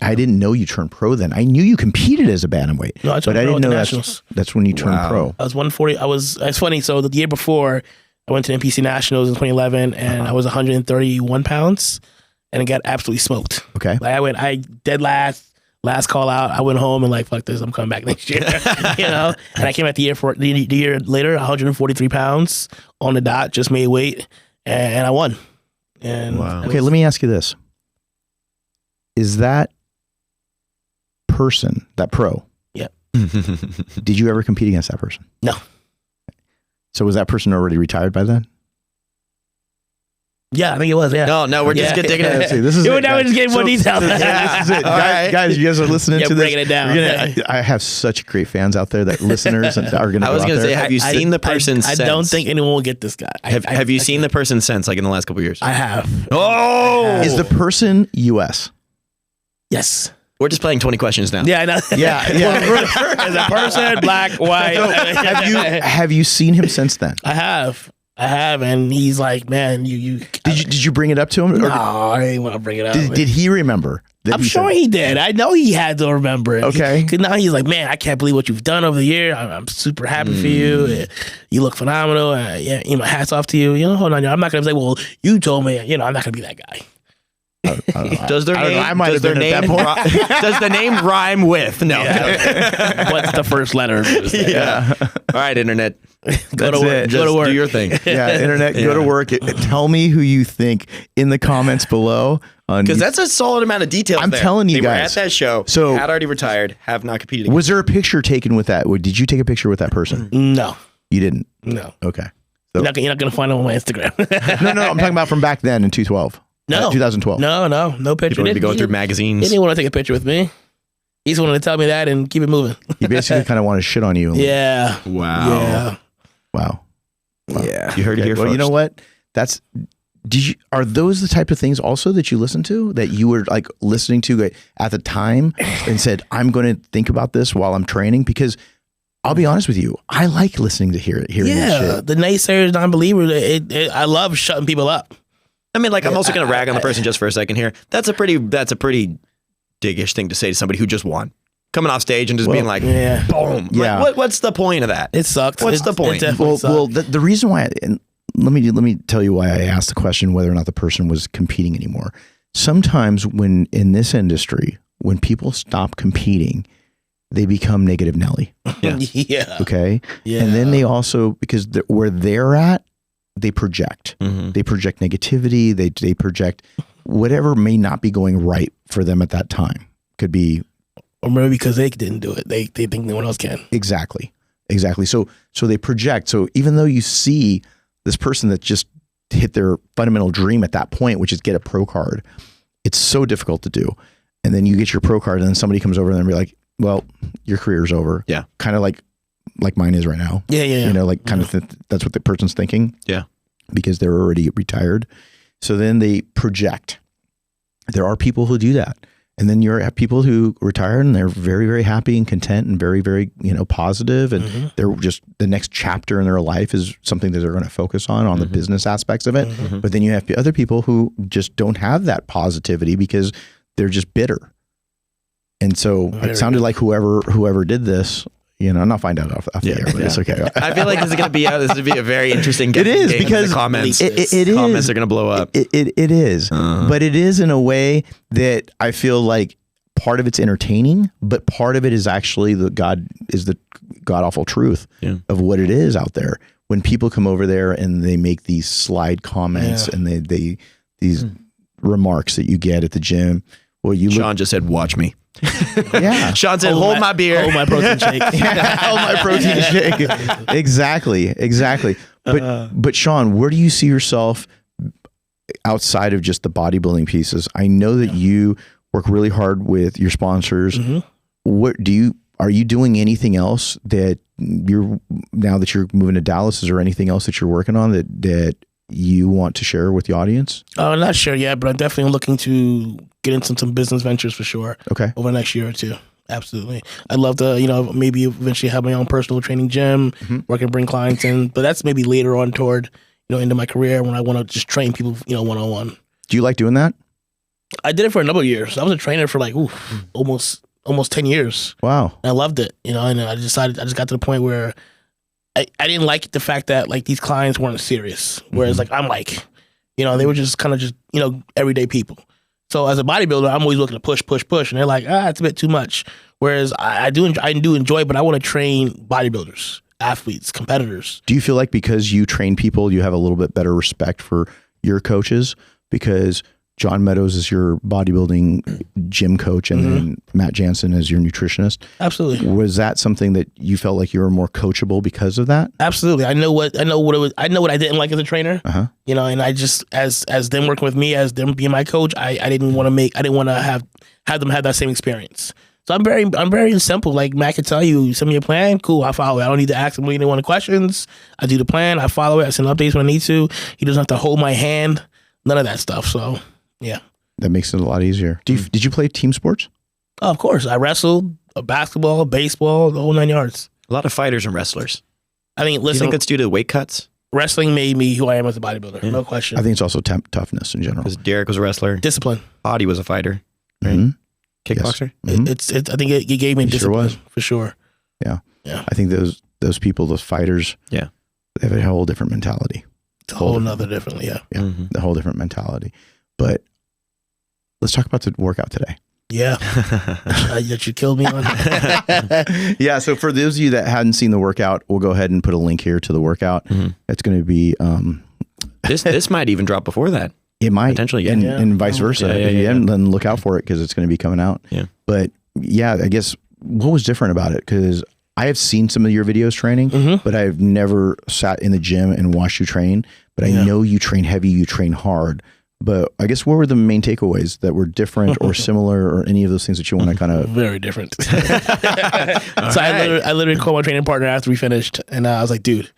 Speaker 1: I didn't know you turned pro then. I knew you competed as a bantamweight.
Speaker 2: No, I turned
Speaker 1: but I
Speaker 2: pro
Speaker 1: didn't
Speaker 2: at the
Speaker 1: know
Speaker 2: Nationals.
Speaker 1: that's when you turned pro.
Speaker 2: I was 140. It's funny. So the year before, I went to NPC Nationals in 2011, and I was 131 pounds, and it got absolutely smoked.
Speaker 1: Okay.
Speaker 2: Like I dead last call out. I went home and like, fuck this, I'm coming back next year. And I came back the year later, 143 pounds on the dot, just made weight, and I won. And
Speaker 1: Okay, let me ask you this. Is that person, that pro?
Speaker 2: Yep.
Speaker 1: Did you ever compete against that person?
Speaker 2: No.
Speaker 1: So was that person already retired by then?
Speaker 2: Yeah, I think it was. Yeah.
Speaker 3: No, we're just getting digging it.
Speaker 1: This is it,
Speaker 2: now we're just getting more details.
Speaker 1: This is it. Guys, you guys are listening to this.
Speaker 2: Breaking it down.
Speaker 1: I have such great fans out there that listeners are going to.
Speaker 3: I was going to say, have you seen the person
Speaker 2: I
Speaker 3: since?
Speaker 2: don't think anyone will get this guy.
Speaker 3: Have you seen the person since, like in the last couple of years?
Speaker 2: I have.
Speaker 3: Oh,
Speaker 1: Is the person U.S.?
Speaker 2: Yes.
Speaker 3: We're just playing 20 questions now.
Speaker 2: Yeah, I know.
Speaker 1: Yeah.
Speaker 2: As a person, black, white.
Speaker 1: Have you seen him since then?
Speaker 2: I have, and he's like, man, you.
Speaker 1: Did you bring it up to him?
Speaker 2: No, I didn't want to bring it up.
Speaker 1: Did he remember?
Speaker 2: I'm sure he did. I know he had to remember it.
Speaker 1: Okay.
Speaker 2: Because now he's like, man, I can't believe what you've done over the year. I'm super happy for you. You look phenomenal. My hats off to you. Hold on. I'm not going to say, well, you told me. I'm not going to be that guy.
Speaker 3: Does their name?
Speaker 1: I might have been at that point.
Speaker 3: Does the name rhyme with? No.
Speaker 2: Yeah. What's the first letter?
Speaker 3: Yeah. All right, internet.
Speaker 2: Go to work.
Speaker 3: Just do your thing.
Speaker 1: Yeah, internet. Go to work. Tell me who you think in the comments below.
Speaker 3: Because that's a solid amount of details.
Speaker 1: I'm telling you
Speaker 3: they
Speaker 1: guys.
Speaker 3: were at that show.
Speaker 1: So
Speaker 3: had already retired. Have not competed. Again.
Speaker 1: Was there a picture taken with that? Did you take a picture with that person?
Speaker 2: No.
Speaker 1: You didn't.
Speaker 2: No.
Speaker 1: Okay.
Speaker 2: So. You're not going to find him on my Instagram.
Speaker 1: No. I'm talking about from back then in 2012.
Speaker 2: No.
Speaker 1: 2012.
Speaker 2: No picture.
Speaker 3: People would be going through magazines.
Speaker 2: He didn't want to take a picture with me. He just wanted to tell me that and keep it moving.
Speaker 1: He basically kind of wanted to shit on you.
Speaker 2: Yeah.
Speaker 3: Wow.
Speaker 2: Yeah.
Speaker 1: Wow.
Speaker 3: Yeah. You heard it here
Speaker 1: Well,
Speaker 3: first.
Speaker 1: you know what? Are those the type of things also that you listen to, that you were like listening to at the time and said, I'm going to think about this while I'm training? Because I'll be honest with you, I like listening to hearing this shit.
Speaker 2: The naysayers, non-believers, I love shutting people up.
Speaker 3: I mean, like, I'm also going to rag on the person just for a second here. That's a pretty diggish thing to say to somebody who just won. Coming off stage and just being like, boom.
Speaker 1: Yeah.
Speaker 3: Like, what's the point of that?
Speaker 2: It sucked.
Speaker 3: What's the point?
Speaker 1: Well, the reason why, and let me tell you why I asked the question whether or not the person was competing anymore. Sometimes when in this industry, when people stop competing, they become negative Nelly.
Speaker 3: Yeah.
Speaker 2: Yeah.
Speaker 1: Okay.
Speaker 2: Yeah.
Speaker 1: And then they also, because where they're at, they project.
Speaker 3: Mm-hmm.
Speaker 1: They project negativity. They project whatever may not be going right for them at that time. Could be,
Speaker 2: or maybe because they didn't do it, they think no one else can.
Speaker 1: Exactly. So they project. So even though you see this person that just hit their fundamental dream at that point, which is get a pro card, it's so difficult to do. And then you get your pro card, and then somebody comes over and be like, "Well, your career's over."
Speaker 3: Yeah.
Speaker 1: Kind of like mine is right now.
Speaker 2: Yeah.
Speaker 1: You know, like kind of that's what the person's thinking.
Speaker 3: Yeah.
Speaker 1: Because they're already retired. So then they project. There are people who do that. And then you have people who retire and they're very, very happy and content and very, very, positive. And they're just, the next chapter in their life is something that they're going to focus on the business aspects of it. But then you have other people who just don't have that positivity because they're just bitter. And so it sounded like whoever did this, I'm not find out off the air, but it's okay.
Speaker 3: I feel like this is going to be a very interesting
Speaker 1: It is, because
Speaker 3: the comments.
Speaker 1: It is.
Speaker 3: Comments are going to blow up.
Speaker 1: It is. But it is in a way that I feel like part of it's entertaining, but part of it is actually the god awful truth of what it is out there. When people come over there and they make these slide comments and they these remarks that you get at the gym. Well,
Speaker 3: Shaun just said, "Watch me."
Speaker 1: Yeah.
Speaker 3: Sean said, hold my beer.
Speaker 2: Hold my protein shake.
Speaker 1: Hold my protein shake. Exactly. But Shaun, where do you see yourself outside of just the bodybuilding pieces? I know that you work really hard with your sponsors. Are you doing anything else that now that you're moving to Dallas? Is there anything else that you're working on that you want to share with the audience?
Speaker 2: I'm not sure yet, but I'm definitely looking to get into some business ventures for sure.
Speaker 1: Okay.
Speaker 2: Over the next year or two. Absolutely. I'd love to, maybe eventually have my own personal training gym where I can bring clients in, but that's maybe later on toward, into my career when I want to just train people, one-on-one.
Speaker 1: Do you like doing that?
Speaker 2: I did it for a number of years. I was a trainer for almost 10 years.
Speaker 1: Wow.
Speaker 2: And I loved it, and I just got to the point where I didn't like the fact that these clients weren't serious. Whereas I'm they were just kind of just, everyday people. So as a bodybuilder, I'm always looking to push. And they're like, it's a bit too much. Whereas I do enjoy it, but I want to train bodybuilders, athletes, competitors.
Speaker 1: Do you feel like because you train people, you have a little bit better respect for your coaches? Because John Meadows is your bodybuilding gym coach, and then Matt Jansen is your nutritionist.
Speaker 2: Absolutely.
Speaker 1: Was that something that you felt like you were more coachable because of that?
Speaker 2: Absolutely. I know what I didn't like as a trainer. And I just as them working with me, as them being my coach, I didn't want to have them have that same experience. So I'm very simple. Like Matt can tell you, send me a plan, cool, I follow it. I don't need to ask him any one of the questions. I do the plan, I follow it, I send updates when I need to. He doesn't have to hold my hand, none of that stuff. So yeah.
Speaker 1: That makes it a lot easier. Did you play team sports?
Speaker 2: Oh, of course. I wrestled, basketball, baseball, the whole 9 yards.
Speaker 3: A lot of fighters and wrestlers.
Speaker 2: I mean, listen.
Speaker 3: Do you think it's due to weight cuts?
Speaker 2: Wrestling made me who I am as a bodybuilder. No question.
Speaker 1: I think it's also toughness in general.
Speaker 3: Because Derek was a wrestler.
Speaker 2: Discipline.
Speaker 3: Body was a fighter. Right? Kickboxer.
Speaker 2: Yes. I think it gave me discipline.
Speaker 1: Sure was.
Speaker 2: For sure.
Speaker 1: Yeah. I think those people, those fighters, they have a whole different mentality.
Speaker 2: It's a whole nother different,
Speaker 1: the whole different mentality. But let's talk about the workout today.
Speaker 2: Yeah. That you killed me on.
Speaker 1: Yeah. So for those of you that hadn't seen the workout, we'll go ahead and put a link here to the workout. It's going to be
Speaker 3: this might even drop before that.
Speaker 1: It might
Speaker 3: potentially,
Speaker 1: and vice versa. If you haven't, then look out for it because it's going to be coming out.
Speaker 3: Yeah.
Speaker 1: But yeah, I guess what was different about it? Because I have seen some of your videos training, but I've never sat in the gym and watched you train. But I know you train heavy, you train hard. But I guess what were the main takeaways that were different or similar, or any of those things that you want to kind of...
Speaker 2: Very different. So I literally called my training partner after we finished, and I was like, dude,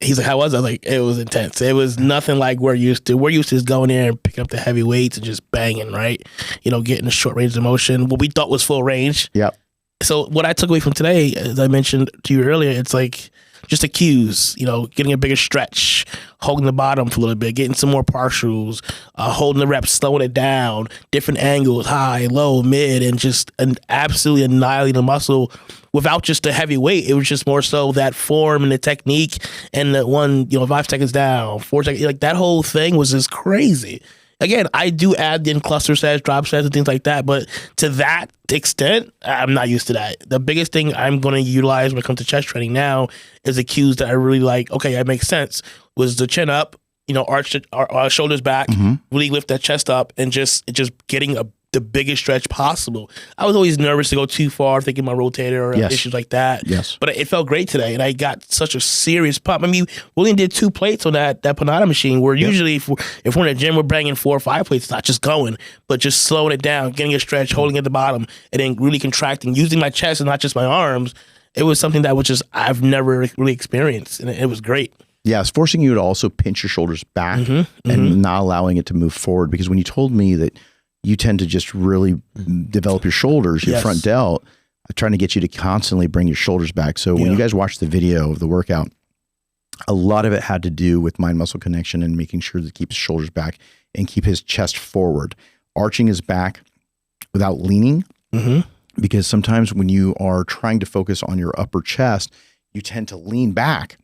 Speaker 2: he's like, how was it? I was like, it was intense. It was nothing like we're used to. We're used to just going there and picking up the heavy weights and just banging, right? Getting a short range of motion, what we thought was full range.
Speaker 1: Yep.
Speaker 2: So what I took away from today, as I mentioned to you earlier, it's like just the cues, getting a bigger stretch, holding the bottom for a little bit, getting some more partials, holding the reps, slowing it down, different angles, high, low, mid, and just absolutely annihilating the muscle without just the heavy weight. It was just more so that form and the technique and the 5 seconds down, 4 seconds, like that whole thing was just crazy. Again, I do add in cluster sets, drop sets, and things like that, but to that extent, I'm not used to that. The biggest thing I'm going to utilize when it comes to chest training now is the cues that I really like. Okay, that makes sense. Was the chin up, arch our shoulders back, really lift that chest up, and just getting the biggest stretch possible. I was always nervous to go too far, thinking my rotator or issues like that.
Speaker 1: Yes.
Speaker 2: But it felt great today, and I got such a serious pump. I mean, we only did 2 plates on that Panada machine, where usually if we're in a gym, we're banging 4 or 5 plates. It's not just going, but just slowing it down, getting a stretch, holding at the bottom, and then really contracting, using my chest and not just my arms. It was something that was just I've never really experienced, and it was great.
Speaker 1: Yeah, it's forcing you to also pinch your shoulders back and not allowing it to move forward. Because when you told me that you tend to just really develop your shoulders, your front delt, trying to get you to constantly bring your shoulders back. So when you guys watch the video of the workout, a lot of it had to do with mind-muscle connection and making sure to keep his shoulders back and keep his chest forward, arching his back without leaning. Because sometimes when you are trying to focus on your upper chest, you tend to lean back,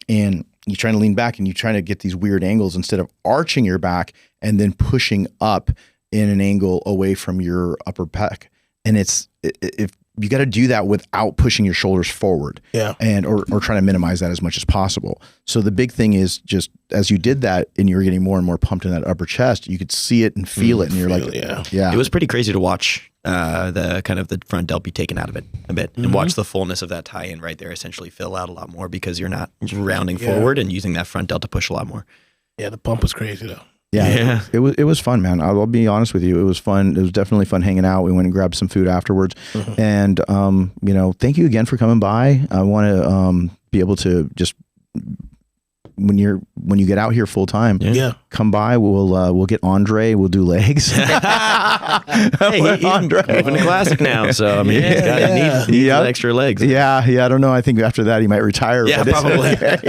Speaker 1: and you're trying to lean back and you're trying to get these weird angles instead of arching your back and then pushing up in an angle away from your upper pec. And if you got to do that without pushing your shoulders forward, and or trying to minimize that as much as possible. So the big thing is just as you did that and you were getting more and more pumped in that upper chest, you could see it and feel it, and you're like,
Speaker 3: It was pretty crazy to watch the kind of the front delt be taken out of it a bit, and watch the fullness of that tie-in right there essentially fill out a lot more because you're not rounding forward and using that front delt to push a lot more.
Speaker 2: Yeah, the pump was crazy though.
Speaker 1: Yeah. It was fun, man. I'll be honest with you. It was fun. It was definitely fun hanging out. We went and grabbed some food afterwards. And, thank you again for coming by. I want to be able to just, when you get out here full time, come by. We'll get Andre. We'll do legs.
Speaker 3: Hey, he's moving to classic now, so I mean, he needs extra legs.
Speaker 1: Yeah. I don't know. I think after that he might retire.
Speaker 3: Yeah,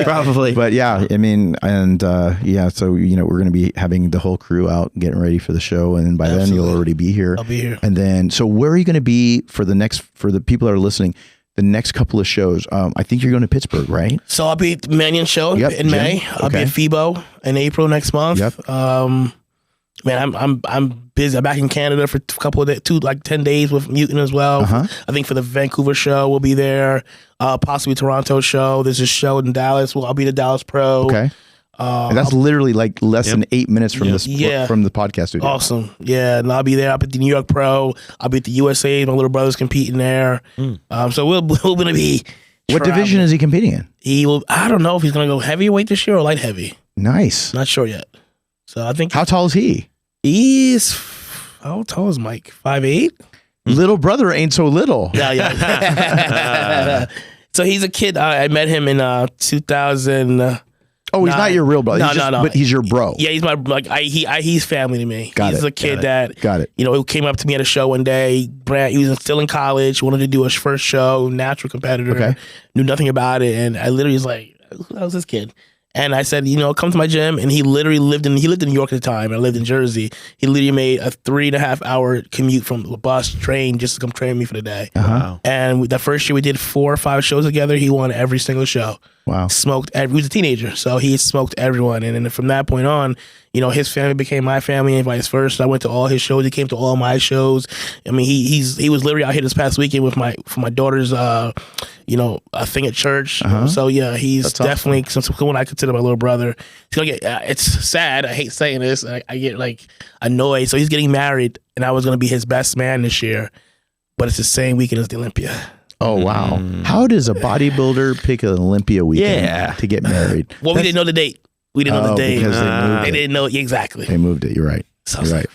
Speaker 3: probably.
Speaker 1: But yeah, I mean, and so we're going to be having the whole crew out getting ready for the show, and by then you'll already be here.
Speaker 2: I'll be here.
Speaker 1: And then, so where are you going to be for the people that are listening? The next couple of shows, I think you're going to Pittsburgh, right?
Speaker 2: So I'll be at the Mannion Show in May. I'll be at FIBO in April next month. Man, I'm busy. I'm back in Canada for a couple of days, 10 days with Mutant as well. I think for the Vancouver show, we'll be there. Possibly Toronto show. There's a show in Dallas. I'll be the Dallas Pro.
Speaker 1: Okay. And that's literally like less than 8 minutes from from the podcast studio.
Speaker 2: Awesome. Yeah, and I'll be there. I'll be at the New York Pro. I'll be at the USA. My little brother's competing there. So we're going to be
Speaker 1: What division is he competing in?
Speaker 2: He will. I don't know if he's going to go heavyweight this year or light heavy.
Speaker 1: Nice.
Speaker 2: Not sure yet. So I think.
Speaker 1: How tall is he?
Speaker 2: He's, how tall is Mike? 5'8"?
Speaker 1: Little brother ain't so little.
Speaker 2: Yeah. So he's a kid. I met him in 2000.
Speaker 1: Oh, he's not your real brother. No. But he's your bro.
Speaker 2: Yeah, he's my he's family to me. He's a kid that who came up to me at a show one day. He was still in college, wanted to do his first show, natural competitor, knew nothing about it, and I literally was like, "How's this kid?" And I said, come to my gym. And he literally lived in New York at the time. I lived in Jersey. He literally made a 3.5 hour commute from the bus, train, just to come train me for the day.
Speaker 3: Wow.
Speaker 2: And the first year we did 4 or 5 shows together. He won every single show.
Speaker 1: Wow.
Speaker 2: Smoked. He was a teenager, so he smoked everyone. And then from that point on, his family became my family and vice versa. I went to all his shows. He came to all my shows. I mean, he was literally out here this past weekend with my daughter's, a thing at church. So yeah, he's definitely someone I consider my little brother. He's gonna get. It's sad. I hate saying this. I get annoyed. So he's getting married, and I was gonna be his best man this year, but it's the same weekend as the Olympia.
Speaker 1: Oh, wow. How does a bodybuilder pick an Olympia weekend to get married?
Speaker 2: Well, we didn't know the date. We didn't know the date.
Speaker 1: Because
Speaker 2: they didn't know exactly.
Speaker 1: They moved it. You're right.
Speaker 2: So you're right.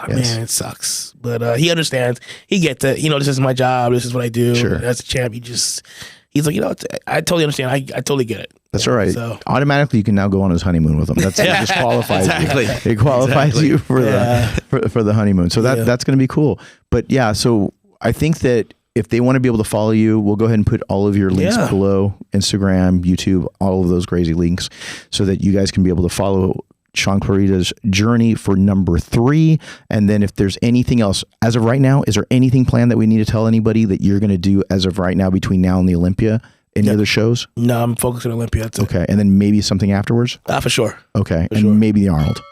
Speaker 2: Man, it sucks. But he understands. He gets it. This is my job. This is what I do.
Speaker 1: Sure.
Speaker 2: As a champ, he's like, I totally understand. I totally get it.
Speaker 1: That's all right. So automatically, you can now go on his honeymoon with him. That just qualifies you. It qualifies you for the honeymoon. So that's going to be cool. But yeah, so I think that if they want to be able to follow you, we'll go ahead and put all of your links below, Instagram, YouTube, all of those crazy links, so that you guys can be able to follow Shaun Clarida's journey for number 3. And then if there's anything else, as of right now, is there anything planned that we need to tell anybody that you're going to do as of right now between now and the Olympia? Any other shows?
Speaker 2: No, I'm focused on Olympia. That's
Speaker 1: okay. And then maybe something afterwards?
Speaker 2: For sure.
Speaker 1: Okay. Maybe the Arnold.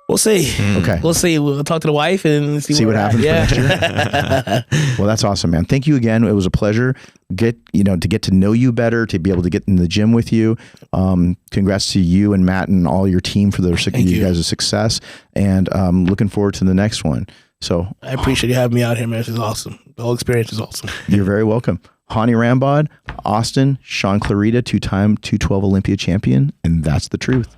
Speaker 2: We'll see.
Speaker 1: Okay.
Speaker 2: We'll see. We'll talk to the wife and see what happens.
Speaker 1: Yeah. For next year. Well, that's awesome, man. Thank you again. It was a pleasure to get to know you better, to be able to get in the gym with you. Congrats to you and Matt and all your team for you guys' success. And looking forward to the next one. So
Speaker 2: I appreciate you having me out here, man. This is awesome. The whole experience is awesome.
Speaker 1: You're very welcome. Hany Rambod, Austin, Shaun Clarida, 2-time 212 Olympia champion. And that's the truth.